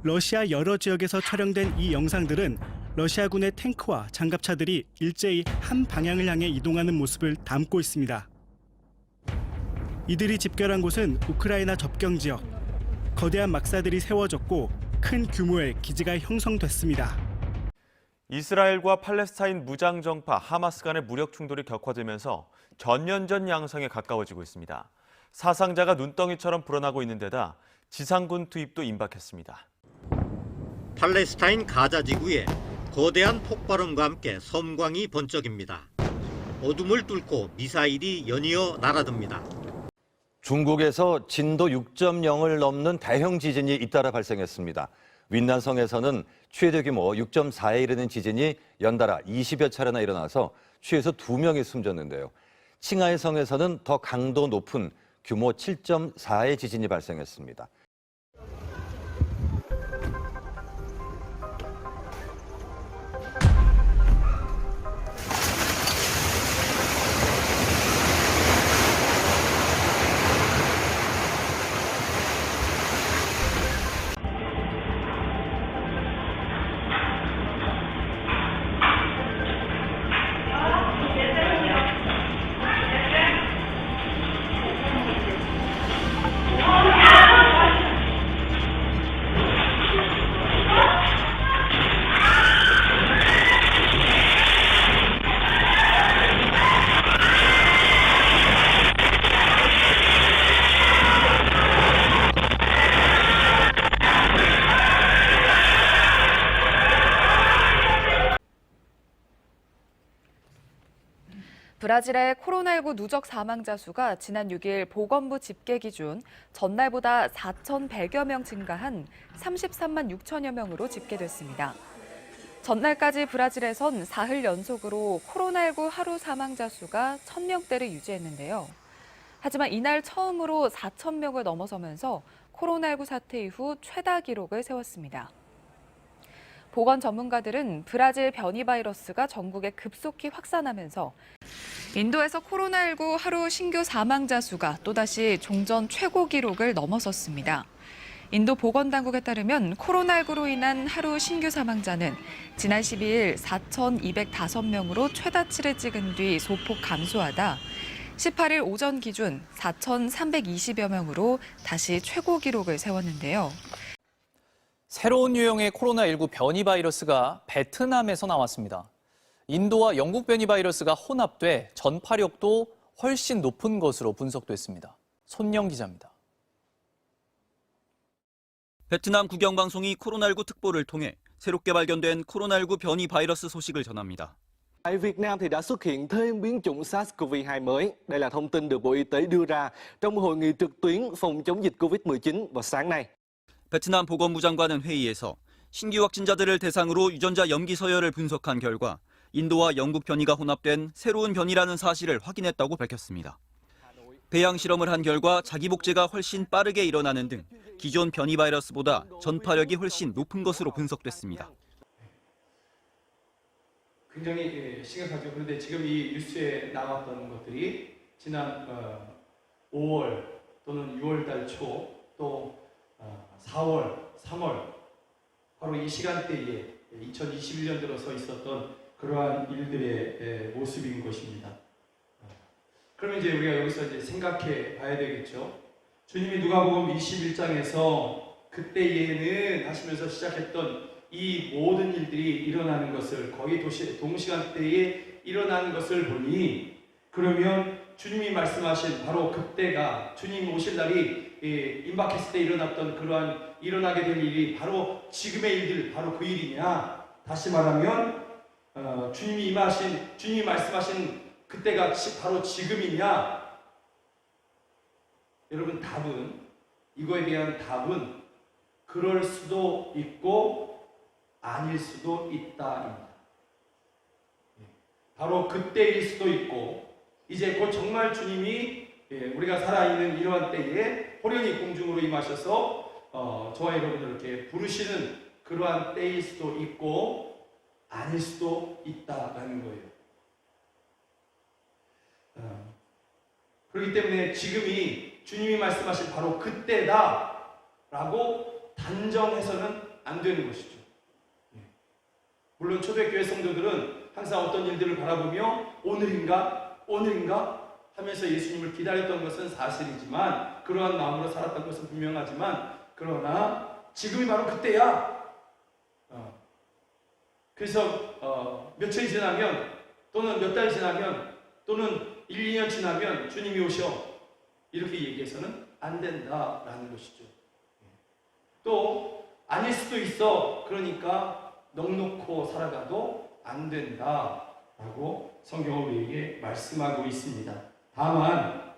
러시아 여러 지역에서 촬영된 이 영상들은 러시아군의 탱크와 장갑차들이 일제히 한 방향을 향해 이동하는 모습을 담고 있습니다. 이들이 집결한 곳은 우크라이나 접경 지역. 거대한 막사들이 세워졌고 큰 규모의 기지가 형성됐습니다. 이스라엘과 팔레스타인 무장정파 하마스 간의 무력 충돌이 격화되면서 전년전 양상에 가까워지고 있습니다. 사상자가 눈덩이처럼 불어나고 있는 데다 지상군 투입도 임박했습니다. 팔레스타인 가자 지구에 거대한 폭발음과 함께 섬광이 번쩍입니다. 어둠을 뚫고 미사일이 연이어 날아듭니다. 중국에서 진도 6.0을 넘는 대형 지진이 잇따라 발생했습니다. 윈난성에서는 최대 규모 6.4에 이르는 지진이 연달아 20여 차례나 일어나서 최소 2명이 숨졌는데요. 칭하이성에서는 더 강도 높은 규모 7.4의 지진이 발생했습니다. 브라질의 코로나19 누적 사망자 수가 지난 6일 보건부 집계 기준 전날보다 4,100여 명 증가한 33만 6천여 명으로 집계됐습니다. 전날까지 브라질에선 사흘 연속으로 코로나19 하루 사망자 수가 1,000명대를 유지했는데요. 하지만 이날 처음으로 4,000명을 넘어서면서 코로나19 사태 이후 최다 기록을 세웠습니다. 보건 전문가들은 브라질 변이 바이러스가 전국에 급속히 확산하면서 인도에서 코로나19 하루 신규 사망자 수가 또다시 종전 최고 기록을 넘어섰습니다. 인도 보건당국에 따르면 코로나19로 인한 하루 신규 사망자는 지난 12일 4,205명으로 최다치를 찍은 뒤 소폭 감소하다 18일 오전 기준 4,320여 명으로 다시 최고 기록을 세웠는데요. 새로운 유형의 코로나19 변이 바이러스가 베트남에서 나왔습니다. 인도와 영국 변이 바이러스가 혼합돼 전파력도 훨씬 높은 것으로 분석됐습니다. 손영 기자입니다. 베트남 국영방송이 코로나19 특보를 통해 새롭게 발견된 코로나19 변이 바이러스 소식을 전합니다. Tại Việt Nam thì đã xuất hiện thêm biến chủng SARS-CoV-2 mới. Đây là thông tin được Bộ Y tế đưa ra trong hội nghị trực tuyến phòng chống dịch COVID-19 vào sáng nay. 베트남 보건부 장관은 회의에서 신규 확진자들을 대상으로 유전자 염기 서열을 분석한 결과 인도와 영국 변이가 혼합된 새로운 변이라는 사실을 확인했다고 밝혔습니다. 배양 실험을 한 결과 자기 복제가 훨씬 빠르게 일어나는 등 기존 변이 바이러스보다 전파력이 훨씬 높은 것으로 분석됐습니다. 굉장히 심각하죠. 그런데 지금 이 뉴스에 나왔던 것들이 지난 5월 또는 6월 달 초 또 4월, 3월 바로 이 시간대에 2021년 들어서 있었던 그러한 일들의 모습인 것입니다. 그러면 이제 우리가 여기서 이제 생각해 봐야 되겠죠. 주님이 누가복음 21장에서 그때에는 하시면서 시작했던 이 모든 일들이 일어나는 것을 거의 동시간대에 일어나는 것을 보니 그러면 주님이 말씀하신 바로 그때가 주님 오실 날이 임박했을 때 일어났던 그러한 일어나게 될 일이 바로 지금의 일들 바로 그 일이냐? 다시 말하면 주님이 말씀하신 그때가 바로 지금이냐? 여러분 이거에 대한 답은 그럴 수도 있고 아닐 수도 있다입니다. 바로 그때일 수도 있고 이제 곧 정말 주님이 우리가 살아있는 이러한 때에 호련히 공중으로 임하셔서 저와 여러분을 이렇게 부르시는 그러한 때일 수도 있고 아닐 수도 있다라는 거예요. 그렇기 때문에 지금이 주님이 말씀하신 바로 그때다라고 단정해서는 안 되는 것이죠. 물론 초대교회 성도들은 항상 어떤 일들을 바라보며 오늘인가 하면서 예수님을 기다렸던 것은 사실이지만 그러한 마음으로 살았던 것은 분명하지만 그러나 지금이 바로 그때야. 그래서 며칠 지나면 또는 몇 달 지나면 또는 1, 2년 지나면 주님이 오셔 이렇게 얘기해서는 안 된다라는 것이죠. 또 아닐 수도 있어. 그러니까 넉넉고 살아가도 안 된다라고 성경은 우리에게 말씀하고 있습니다. 다만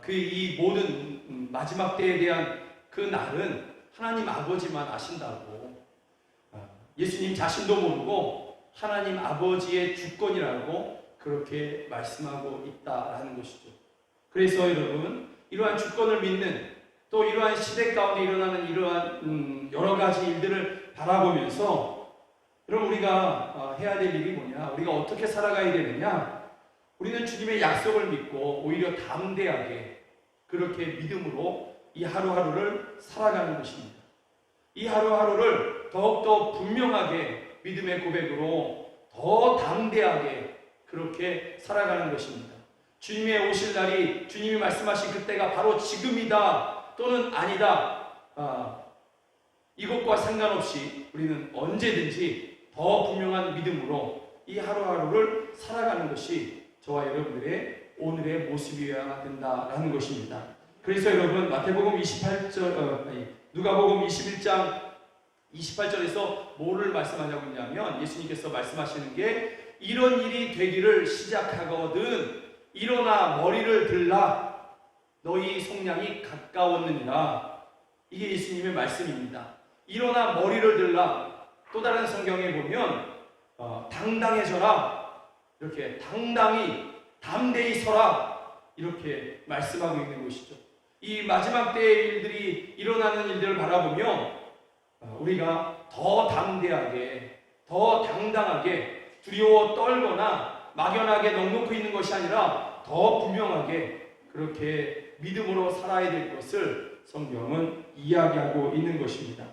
이 모든 마지막 때에 대한 그 날은 하나님 아버지만 아신다고 예수님 자신도 모르고 하나님 아버지의 주권이라고 그렇게 말씀하고 있다라는 것이죠. 그래서 여러분 이러한 주권을 믿는 또 이러한 시대 가운데 일어나는 이러한 여러 가지 일들을 바라보면서 여러분 우리가 해야 될 일이 뭐냐? 우리가 어떻게 살아가야 되느냐? 우리는 주님의 약속을 믿고 오히려 담대하게 그렇게 믿음으로 이 하루하루를 살아가는 것입니다. 이 하루하루를 더욱더 분명하게 믿음의 고백으로 더 담대하게 그렇게 살아가는 것입니다. 주님의 오실 날이 주님이 말씀하신 그때가 바로 지금이다 또는 아니다. 이것과 상관없이 우리는 언제든지 더 분명한 믿음으로 이 하루하루를 살아가는 것이 저와 여러분들의 오늘의 모습이어야 된다라는 것입니다. 그래서 여러분 마태복음 28절, 누가복음 21장 28절에서 뭐를 말씀하냐고 했냐면 예수님께서 말씀하시는 게 이런 일이 되기를 시작하거든 일어나 머리를 들라 너희 속량이 가까웠느니라. 이게 예수님의 말씀입니다. 일어나 머리를 들라. 또 다른 성경에 보면 당당해져라 이렇게 당당히 담대히 서라 이렇게 말씀하고 있는 것이죠. 이 마지막 때의 일들이 일어나는 일들을 바라보며 우리가 더 담대하게 더 당당하게 두려워 떨거나 막연하게 넉넉히 있는 것이 아니라 더 분명하게 그렇게 믿음으로 살아야 될 것을 성경은 이야기하고 있는 것입니다.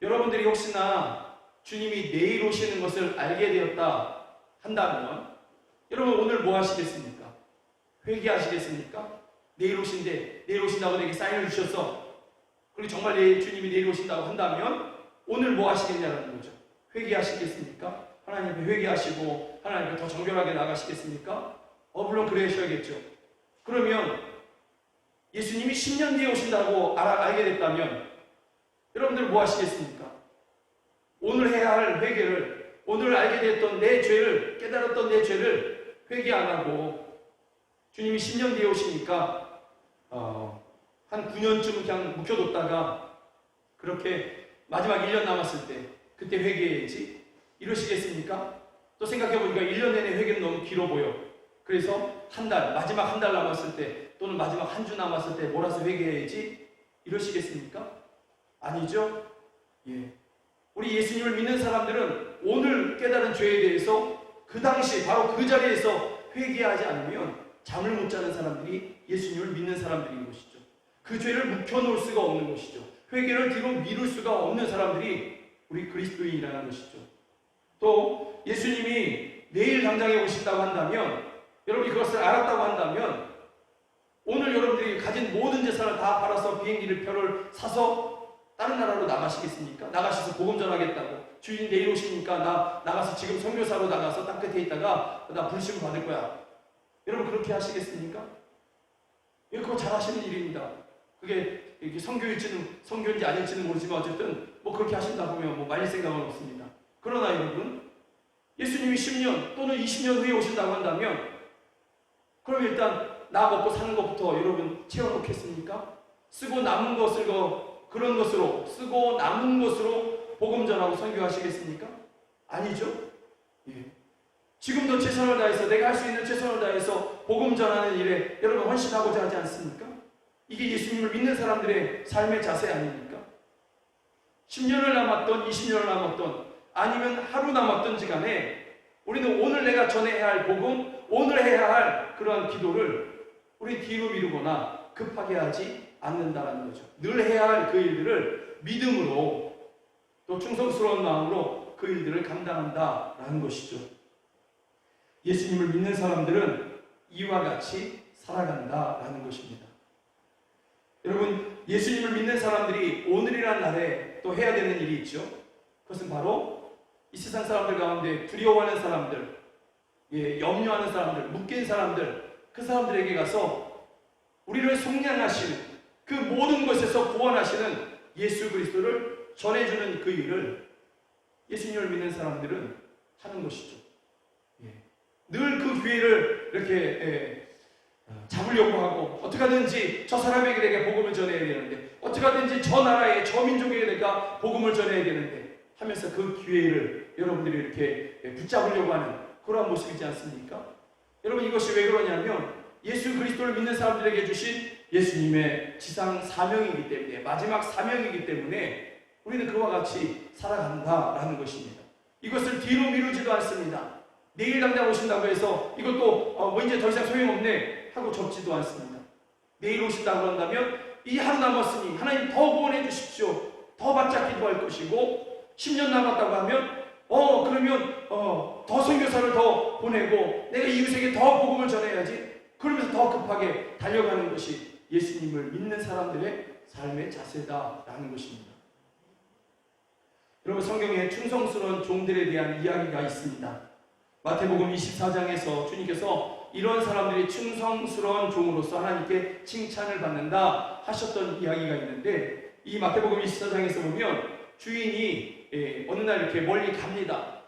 여러분들이 혹시나 주님이 내일 오시는 것을 알게 되었다 한다면 여러분 오늘 뭐 하시겠습니까? 회개하시겠습니까? 내일 오신데 내일 오신다고 내게 사인을 주셨어. 그리고 정말 주님이 내일 오신다고 한다면 오늘 뭐 하시겠냐는 거죠. 회개하시겠습니까? 하나님 앞에 회개하시고 하나님 앞에 더 정결하게 나가시겠습니까? 물론 그러셔야겠죠. 그러면 예수님이 10년 뒤에 오신다고 알게 됐다면 여러분들 뭐 하시겠습니까? 오늘 해야 할 회개를, 오늘 알게 됐던 내 죄를, 깨달았던 내 죄를 회개 안 하고 주님이 10년 뒤에 오시니까 한 9년쯤 그냥 묵혀뒀다가 그렇게 마지막 1년 남았을 때 그때 회개해야지 이러시겠습니까? 또 생각해보니까 1년 내내 회개는 너무 길어 보여. 그래서 마지막 한 달 남았을 때 또는 마지막 한 주 남았을 때 몰아서 회개해야지 이러시겠습니까? 아니죠? 예. 우리 예수님을 믿는 사람들은 오늘 깨달은 죄에 대해서 그 당시 바로 그 자리에서 회개하지 않으면 잠을 못 자는 사람들이 예수님을 믿는 사람들인 것이죠. 그 죄를 묵혀놓을 수가 없는 것이죠. 회개를 뒤로 미룰 수가 없는 사람들이 우리 그리스도인이라는 것이죠. 또 예수님이 내일 당장에 오신다고 한다면 여러분이 그것을 알았다고 한다면 오늘 여러분들이 가진 모든 재산을 다 팔아서 비행기를 표를 사서 다른 나라로 나가시겠습니까? 나가셔서 복음 전하겠다고. 주인 내일 오시니까 나 나가서 지금 선교사로 나가서 땅 끝에 있다가 나 부르심을 받을 거야. 여러분 그렇게 하시겠습니까? 그거 잘 하시는 일입니다. 그게 성교인지 아닐지는 모르지만 어쨌든 뭐 그렇게 하신다 보면 뭐 말릴 생각은 없습니다. 그러나 여러분 예수님이 10년 또는 20년 후에 오신다고 한다면 그럼 일단 나 먹고 사는 것부터 여러분 채워놓겠습니까? 쓰고 남은 것을 그런 것으로 쓰고 남은 것으로 복음 전하고 선교하시겠습니까? 아니죠? 예. 지금도 최선을 다해서 내가 할 수 있는 최선을 다해서 복음 전하는 일에 여러분 헌신하고자 하지 않습니까? 이게 예수님을 믿는 사람들의 삶의 자세 아닙니까? 10년을 남았던 20년을 남았던 아니면 하루 남았던지 간에 우리는 오늘 내가 전해야 할 복음, 오늘 해야 할 그러한 기도를 우리 뒤로 미루거나 급하게 하지 않는다는 거죠. 늘 해야 할 그 일들을 믿음으로 또 충성스러운 마음으로 그 일들을 감당한다라는 것이죠. 예수님을 믿는 사람들은 이와 같이 살아간다라는 것입니다. 여러분, 예수님을 믿는 사람들이 오늘이라는 날에 또 해야 되는 일이 있죠. 그것은 바로 이 세상 사람들 가운데 두려워하는 사람들, 염려하는 사람들, 묶인 사람들, 그 사람들에게 가서 우리를 속량하시는 그 모든 것에서 구원하시는 예수 그리스도를 전해주는 그 일을 예수님을 믿는 사람들은 하는 것이죠. 늘 그 기회를 이렇게 잡으려고 하고 어떻게 하든지 저 사람에게 내가 복음을 전해야 되는데 어떻게 하든지 저 나라에 저 민족에게 내가 복음을 전해야 되는데 하면서 그 기회를 여러분들이 이렇게 붙잡으려고 하는 그러한 모습이지 않습니까? 여러분 이것이 왜 그러냐면 예수 그리스도를 믿는 사람들에게 주신 예수님의 지상 사명이기 때문에 마지막 사명이기 때문에 우리는 그와 같이 살아간다라는 것입니다. 이것을 뒤로 미루지도 않습니다. 내일 당장 오신다고 해서 이것도 뭐 이제 더 이상 소용없네 하고 접지도 않습니다. 내일 오신다고 한다면 이 하루 남았으니 하나님 더 구원해 주십시오. 더 바짝 기도할 것이고 10년 남았다고 하면 그러면 더 선교사를 더 보내고 내가 이웃에게 더 복음을 전해야지. 그러면서 더 급하게 달려가는 것이 예수님을 믿는 사람들의 삶의 자세다라는 것입니다. 여러분 성경에 충성스러운 종들에 대한 이야기가 있습니다. 마태복음 24장에서 주님께서 이런 사람들이 충성스러운 종으로서 하나님께 칭찬을 받는다 하셨던 이야기가 있는데 이 마태복음 24장에서 보면 주인이 어느 날 이렇게 멀리 갑니다.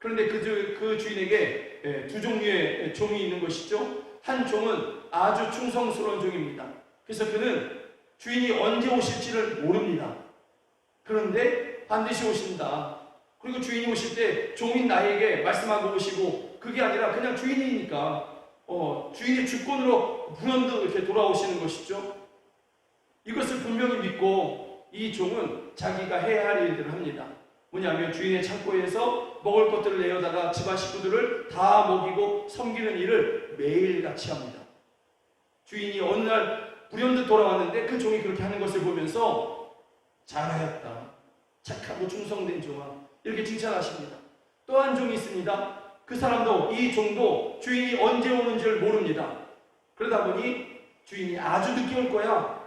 그런데 그 주인에게 두 종류의 종이 있는 것이죠. 한 종은 아주 충성스러운 종입니다. 그래서 그는 주인이 언제 오실지를 모릅니다. 그런데 반드시 오신다. 그리고 주인이 오실 때 종인 나에게 말씀하고 오시고, 그게 아니라 그냥 주인이니까 주인의 주권으로 불현듯 이렇게 돌아오시는 것이죠. 이것을 분명히 믿고 이 종은 자기가 해야 할 일들을 합니다. 뭐냐면 주인의 창고에서 먹을 것들을 내어다가 집안 식구들을 다 먹이고 섬기는 일을 매일같이 합니다. 주인이 어느 날 불현듯 돌아왔는데 그 종이 그렇게 하는 것을 보면서 잘하였다, 착하고 충성된 종아, 이렇게 칭찬하십니다. 또 한 종이 있습니다. 그 사람도, 이 종도 주인이 언제 오는지를 모릅니다. 그러다 보니 주인이 아주 늦게 올 거야,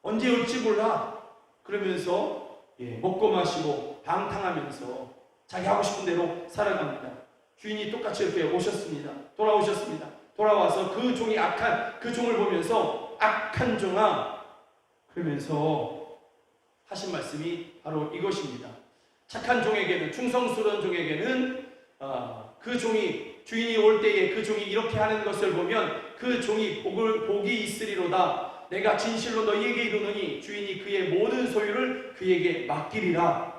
언제 올지 몰라, 그러면서 먹고 마시고 방탕하면서 자기 하고 싶은 대로 살아갑니다. 주인이 똑같이 이렇게 오셨습니다. 돌아오셨습니다. 돌아와서 그 종이 악한 그 종을 보면서 악한 종아, 그러면서 하신 말씀이 바로 이것입니다. 착한 종에게는, 충성스러운 종에게는 그 종이, 주인이 올 때에 그 종이 이렇게 하는 것을 보면 그 종이 복이 있으리로다. 내가 진실로 너희에게 이르노니 주인이 그의 모든 소유를 그에게 맡기리라.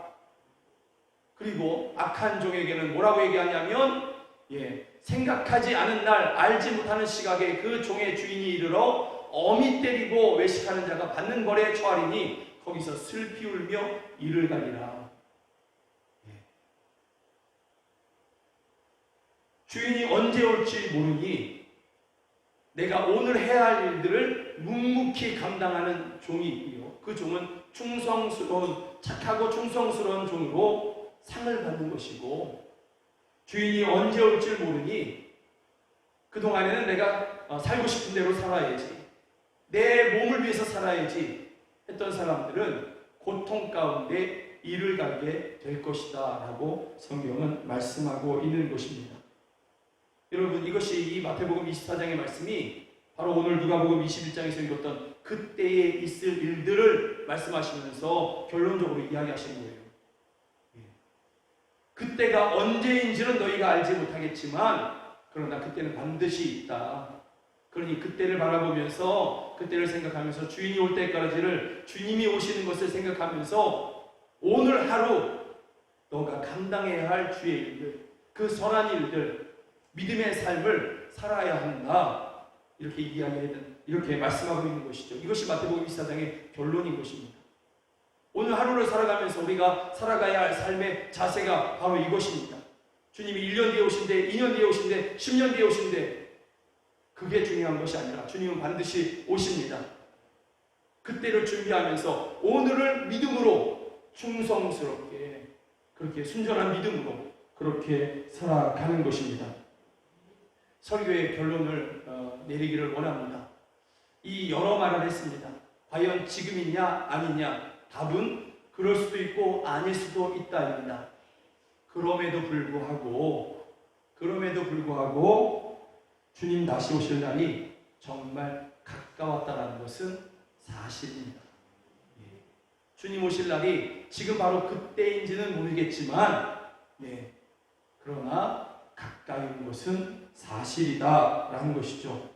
그리고 악한 종에게는 뭐라고 얘기하냐면 생각하지 않은 날, 알지 못하는 시각에 그 종의 주인이 이르러 어미 때리고 외식하는 자가 받는 벌에 처하리니 거기서 슬피 울며 이를 가리라. 주인이 언제 올지 모르니 내가 오늘 해야 할 일들을 묵묵히 감당하는 종이 있고요. 그 종은 착하고 충성스러운 종으로 상을 받는 것이고, 주인이 언제 올지 모르니 그동안에는 내가 살고 싶은 대로 살아야지, 내 몸을 위해서 살아야지 했던 사람들은 고통 가운데 이를 가게 될 것이다 라고 성경은 말씀하고 있는 것입니다. 여러분, 이것이 이 마태복음 24장의 말씀이 바로 오늘 누가복음 21장에서 읽었던 그때에 있을 일들을 말씀하시면서 결론적으로 이야기하시는 거예요. 그때가 언제인지는 너희가 알지 못하겠지만 그러나 그때는 반드시 있다. 그러니 그때를 바라보면서, 그때를 생각하면서, 주인이 올 때까지를, 주님이 오시는 것을 생각하면서 오늘 하루 너가 감당해야 할 주의 일들, 그 선한 일들, 믿음의 삶을 살아야 한다. 이렇게 말씀하고 있는 것이죠. 이것이 마태복음 24장의 결론인 것입니다. 오늘 하루를 살아가면서 우리가 살아가야 할 삶의 자세가 바로 이것입니다. 주님이 1년 뒤에 오신대, 2년 뒤에 오신대, 10년 뒤에 오신대, 그게 중요한 것이 아니라 주님은 반드시 오십니다. 그때를 준비하면서 오늘을 믿음으로 충성스럽게, 그렇게 순전한 믿음으로 그렇게 살아가는 것입니다. 설교의 결론을 내리기를 원합니다. 이 여러 말을 했습니다. 과연 지금이냐 아니냐? 답은 그럴 수도 있고 아닐 수도 있다입니다. 그럼에도 불구하고 주님 다시 오실 날이 정말 가까웠다는 것은 사실입니다. 주님 오실 날이 지금 바로 그때인지는 모르겠지만 그러나 가까이 온 것은 사실이다라는 것이죠.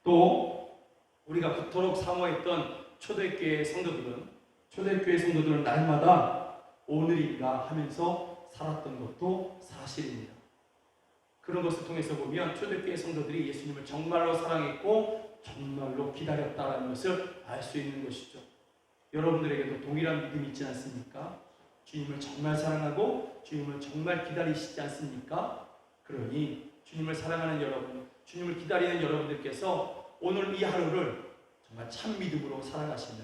또 우리가 그토록 사모했던 초대교회 성도들은 날마다 오늘인가 하면서 살았던 것도 사실입니다. 그런 것을 통해서 보면 초대교회 성도들이 예수님을 정말로 사랑했고 정말로 기다렸다는 것을 알 수 있는 것이죠. 여러분들에게도 동일한 믿음이 있지 않습니까? 주님을 정말 사랑하고 주님을 정말 기다리시지 않습니까? 그러니 주님을 사랑하는 여러분, 주님을 기다리는 여러분들께서 오늘 이 하루를 정말 참 믿음으로 살아가시는,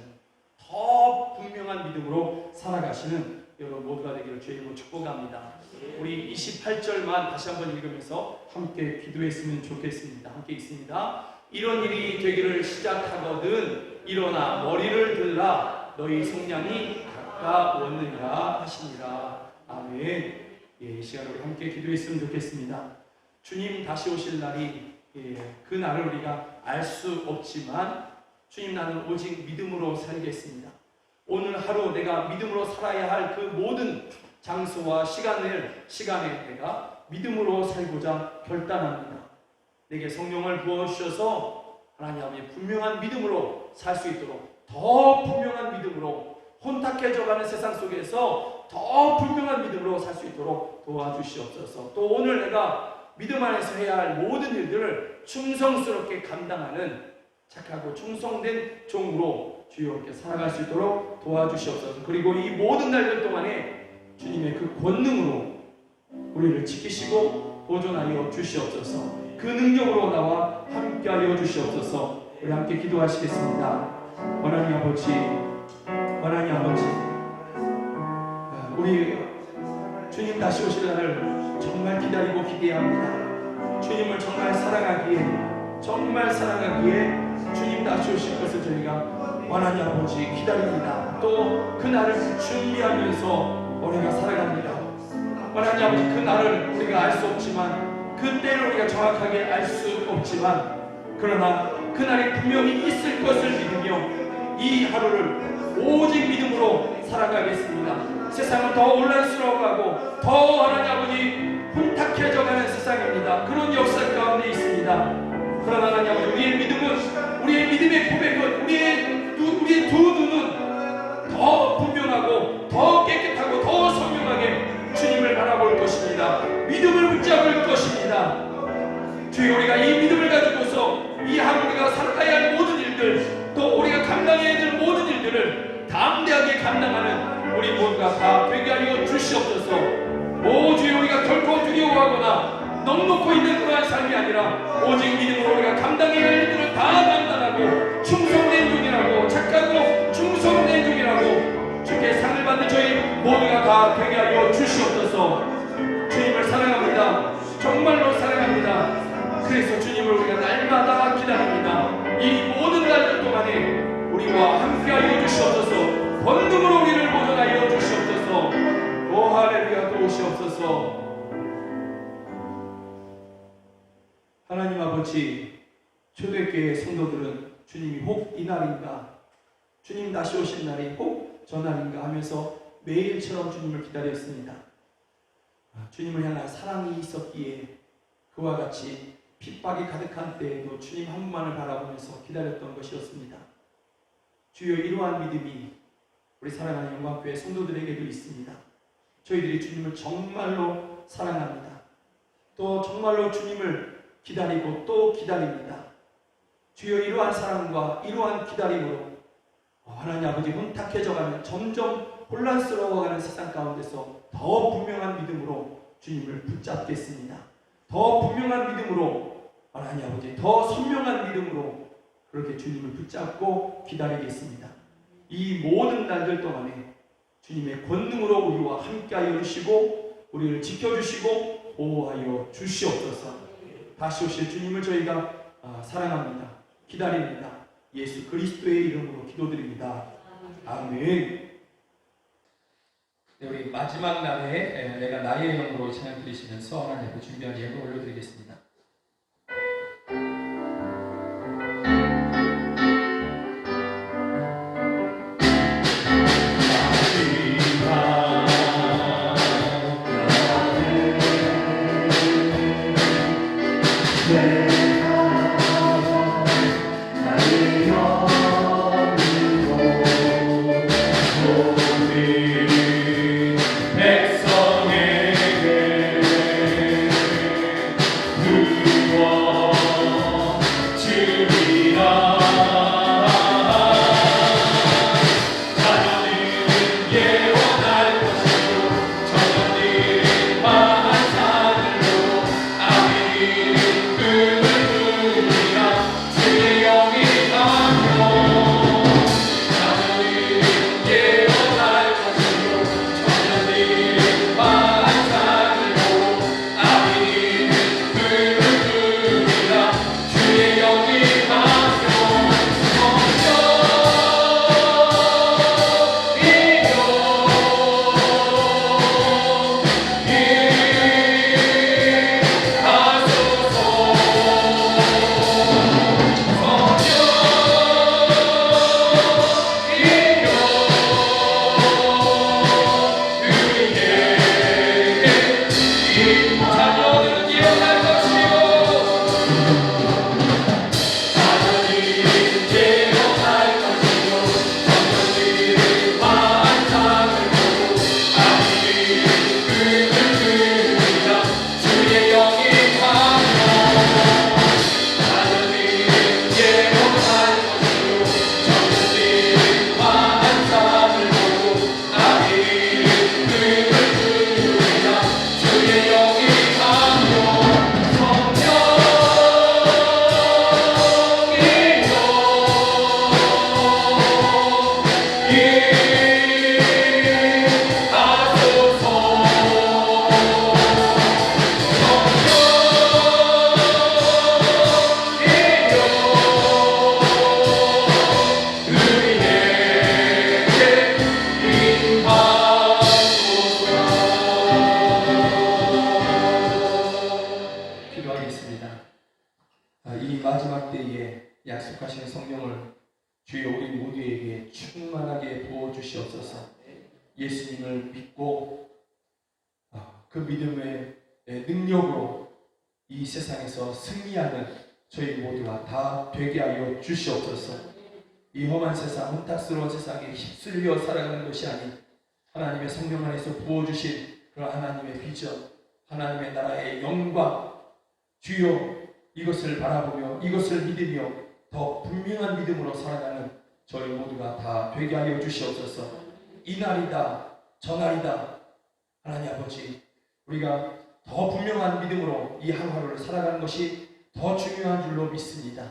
더 분명한 믿음으로 살아가시는 여러분 모두가 되기를 주의 이름으로 축복합니다. 우리 28절만 다시 한번 읽으면서 함께 기도했으면 좋겠습니다. 함께 읽습니다. 이런 일이 되기를 시작하거든 일어나 머리를 들라 너희 속량이 가까웠느니라 하시니라. 아멘. 이 시간 우리 함께 기도했으면 좋겠습니다. 주님 다시 오실 날이 그 날을 우리가 알 수 없지만 주님, 나는 오직 믿음으로 살겠습니다. 오늘 하루 내가 믿음으로 살아야 할 그 모든 장소와 시간에 내가 믿음으로 살고자 결단합니다. 내게 성령을 부어주셔서 하나님 아버지 분명한 믿음으로 살 수 있도록, 더 분명한 믿음으로, 혼탁해져가는 세상 속에서 더 분명한 믿음으로 살 수 있도록 도와주시옵소서. 또 오늘 내가 믿음 안에서 해야 할 모든 일들을 충성스럽게 감당하는 착하고 충성된 종으로 주님께 살아갈 수 있도록 도와주시옵소서. 그리고 이 모든 날들 동안에 주님의 그 권능으로 우리를 지키시고 보존하여 주시옵소서. 그 능력으로 나와 함께하여 주시옵소서. 우리 함께 기도하시겠습니다. 하나님 아버지, 하나님 아버지, 우리 주님 다시 오실 날을 정말 기다리고 기대합니다. 주님을 정말 사랑하기에 주님 다시 오실 것을 저희가 하나님 아버지 기다립니다. 또 그 날을 준비하면서 우리가 살아갑니다. 하나님 아버지, 그 날을 우리가 알 수 없지만, 그 때를 우리가 정확하게 알 수 없지만, 그러나 그 날이 분명히 있을 것을 믿으며 이 하루를 오직 믿음으로 살아가겠습니다. 세상은 더 온란스러워가고 더 하나님 아버지 혼탁해져가는 세상입니다. 그런 역사 가운데 있습니다. 그러나 하나님 아버지, 우리의 믿음은, 우리의 믿음의 고백은, 우리의 두 눈은 더 분명하고 더 깨끗하고 더 선명하게 주님을 바라볼 것입니다. 믿음을 붙잡을 것입니다. 주여, 우리가 이 믿음을 가지고서 이 하루 우리가 살아가야 할 모든 일들, 또 우리가 감당해야 될 모든 일들을 담대하게 감당하는 우리 모두가 다 되게 하여 주시옵소서. 오 주여, 우리가 결코 두려워하거나 넉넉고 있는 그러한 삶이 아니라 오직 믿음으로 우리가 감당해야 할 일들을 다 감당하고 충성된 종이라고, 착하고 충성된 종이라고 주께 상을 받는 저희 모두가 다 되게 하여 주시옵소서. 주님을 사랑합니다. 정말로 사랑합니다. 그래서 주님을 우리가 날마다 기다립니다. 이 모든 날들 동안에 우리와 함께하여 주시옵소서. 권능으로 우리를 보존하여 주시옵소서. 오 할렐루야, 도우시옵소서. 하나님 아버지, 초대교회 성도들은 주님이 혹 이날인가, 주님 다시 오신 날이 혹 저날인가 하면서 매일처럼 주님을 기다렸습니다. 주님을 향한 사랑이 있었기에 그와 같이 핍박이 가득한 때에도 주님 한 분만을 바라보면서 기다렸던 것이었습니다. 주여, 이러한 믿음이 우리 사랑하는 영광교회 성도들에게도 있습니다. 저희들이 주님을 정말로 사랑합니다. 또 정말로 주님을 기다리고 또 기다립니다. 주여, 이러한 사랑과 이러한 기다림으로 하나님 아버지 혼탁해져가는, 점점 혼란스러워가는 세상 가운데서 더 분명한 믿음으로 주님을 붙잡겠습니다. 더 분명한 믿음으로, 하나님 아버지 더 선명한 믿음으로 그렇게 주님을 붙잡고 기다리겠습니다. 이 모든 날들 동안에 주님의 권능으로 우리와 함께하여 주시고 우리를 지켜주시고 보호하여 주시옵소서. 다시 오실 주님을 저희가 사랑합니다. 기다립니다. 예수 그리스도의 이름으로 기도드립니다. 아멘. 네, 우리 마지막 날에 내가 나의 영으로 찬양 드리시면서 하나님 앞에 준비한 예물 올려드리겠습니다. 그 이 마지막 때에 약속하신 성령을 주여 우리 모두에게 충만하게 부어주시옵소서. 예수님을 믿고 그 믿음의 능력으로 이 세상에서 승리하는 저희 모두가 다 되게 하여 주시옵소서. 이 험한 세상, 혼탁스러운 세상에 휩쓸려 살아가는 것이 아닌 하나님의 성령 안에서 부어주신 그런 하나님의 비전, 하나님의 나라의 영광, 주여 이것을 바라보며 이것을 믿으며 더 분명한 믿음으로 살아가는 저희 모두가 다 되게 하여 주시옵소서. 이날이다 저날이다 하나님 아버지, 우리가 더 분명한 믿음으로 이 하루하루를 살아가는 것이 더 중요한 줄로 믿습니다.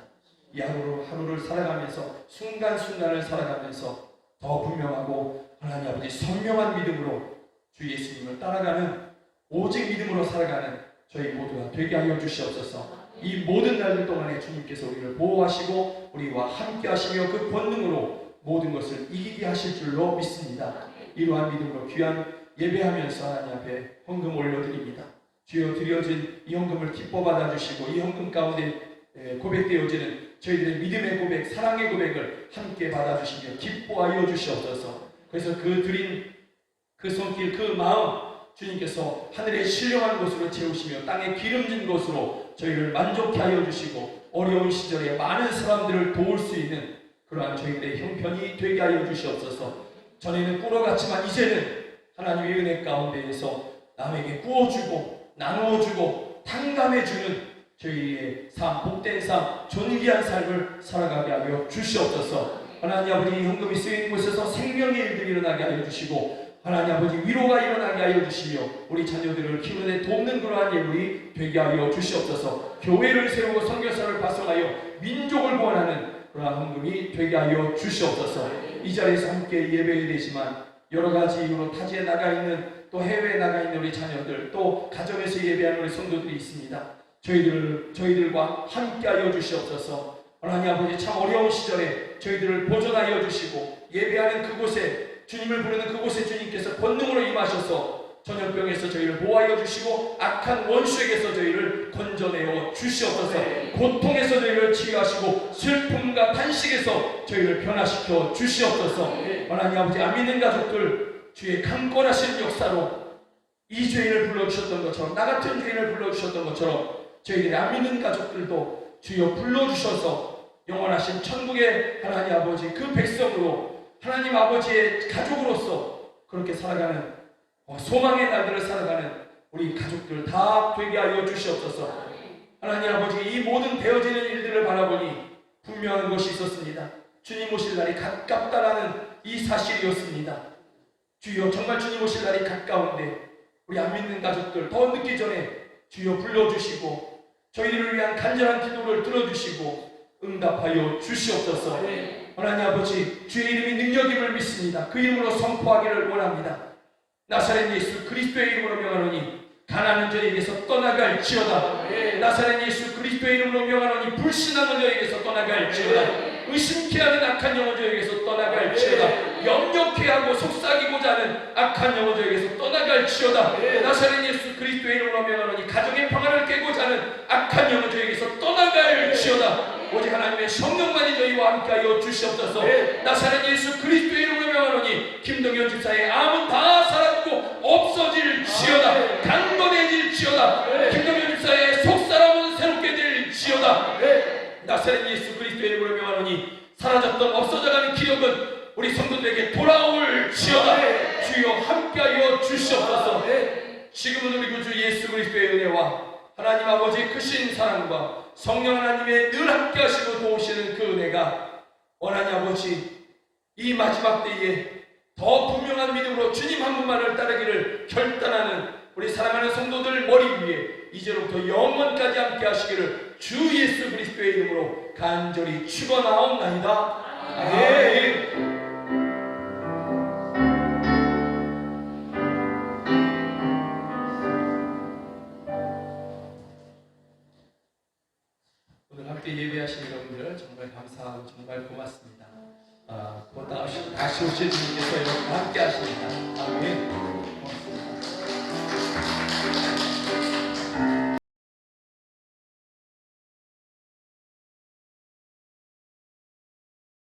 이 하루를 살아가면서 순간순간을 살아가면서 더 분명하고 하나님 아버지 선명한 믿음으로 주 예수님을 따라가는 오직 믿음으로 살아가는 저희 모두가 되게 하여 주시옵소서. 이 모든 날들 동안에 주님께서 우리를 보호하시고 우리와 함께 하시며 그 권능으로 모든 것을 이기게 하실 줄로 믿습니다. 이러한 믿음으로 귀한 예배하면서 하나님 앞에 헌금 올려드립니다. 주여 드려진 이 헌금을 기뻐 받아주시고 이 헌금 가운데 고백되어지는 저희들의 믿음의 고백, 사랑의 고백을 함께 받아주시며 기뻐하여 주시옵소서. 그래서 그 드린 그 손길, 그 마음 주님께서 하늘의 신령한 곳으로 채우시며 땅에 기름진 곳으로 저희를 만족케 하여 주시고 어려운 시절에 많은 사람들을 도울 수 있는 그러한 저희들의 형편이 되게 하여 주시옵소서. 전에는 꾸러갔지만 이제는 하나님의 은혜 가운데에서 남에게 구워주고 나누어주고 탕감해주는 저희의 삶, 복된 삶, 존귀한 삶을 살아가게 하여 주시옵소서. 하나님 아버지, 이 헌금이 쓰인 곳에서 생명의 일들이 일어나게 하여 주시고 하나님 아버지, 위로가 일어나게 하여 주시며 우리 자녀들을 키우는 데 돕는 그러한 예물이 되게 하여 주시옵소서. 교회를 세우고 선교사를 파송하여 민족을 구원하는 그러한 헌금이 되게 하여 주시옵소서. 이 자리에서 함께 예배해야 되지만 여러 가지 이유로 타지에 나가 있는, 또 해외에 나가 있는 우리 자녀들, 또 가정에서 예배하는 우리 성도들이 있습니다. 저희들과 함께 하여 주시옵소서. 하나님 아버지, 참 어려운 시절에 저희들을 보존하여 주시고 예배하는 그곳에, 주님을 부르는 그곳에 주님께서 권능으로 임하셔서 전염병에서 저희를 보호하여 주시고 악한 원수에게서 저희를 건져내어 주시옵소서. 고통에서 저희를 치유하시고 슬픔과 탄식에서 저희를 변화시켜 주시옵소서. 하나님 아버지, 안 믿는 가족들 주의 강권하신 역사로 이 죄인을 불러주셨던 것처럼, 나 같은 죄인을 불러주셨던 것처럼 저희들이 안 믿는 가족들도 주여 불러주셔서 영원하신 천국의 하나님 아버지 그 백성으로 하나님 아버지의 가족으로서 그렇게 살아가는 소망의 날들을 살아가는 우리 가족들 다 되게 하여 주시옵소서. 하나님 아버지, 이 모든 되어지는 일들을 바라보니 분명한 것이 있었습니다. 주님 오실 날이 가깝다라는 이 사실이었습니다. 주여, 정말 주님 오실 날이 가까운데 우리 안 믿는 가족들 더 늦기 전에 주여 불러주시고 저희들을 위한 간절한 기도를 들어주시고 응답하여 주시옵소서. 하나님 아버지, 주의 이름이 능력임을 믿습니다. 그 이름으로 선포하기를 원합니다. 나사렛 예수 그리스도의 이름으로 명하노니 가난한 자에게서 떠나갈지어다. 나사렛 예수 그리스도의 이름으로 명하노니 불신하는 자에게서 떠나갈지어다. 의심케 하는 악한 영혼 자에게서 떠나갈지어다. 염려케 하고 속삭이고자 하는 악한 영혼 자에게서 떠나갈지어다. 나사렛 예수 그리스도의 이름으로 명하노니 가정의 평화를 깨고자 하는 악한 영혼 자에게서 떠나갈지어다. 오직 하나님의 성령만이 저희와 함께하여 주시옵소서. 나사렛 예수 그리스도의 이름으로 명하노니 김동현 집사의 암은 다 사라지고 없어질지어다. 강건해질지어다. 김동현 집사의 속사람은 새롭게 될지어다. 나사렛 예수 그리스도의 이름으로 명하노니 사라졌던 없어져가는 기억은 우리 성도들에게 돌아올지어다. 주여 함께하여 주시옵소서. 지금은 우리 구주 예수 그리스도의 은혜와 하나님 아버지의 크신 사랑과 성령 하나님의 늘 함께 하시고 도우시는 그 은혜가 하나님 아버지, 이 마지막 때에 더 분명한 믿음으로 주님 한 분만을 따르기를 결단하는 우리 사랑하는 성도들 머리 위에 이제로부터 영원까지 함께 하시기를 주 예수 그리스도의 이름으로 간절히 축원하옵나이다. 아멘. 함께 예배하신 여러분들 정말 감사하고 정말 고맙습니다. 곧 다시 오실 주님께서 여러분과 함께 하십니다. 아멘.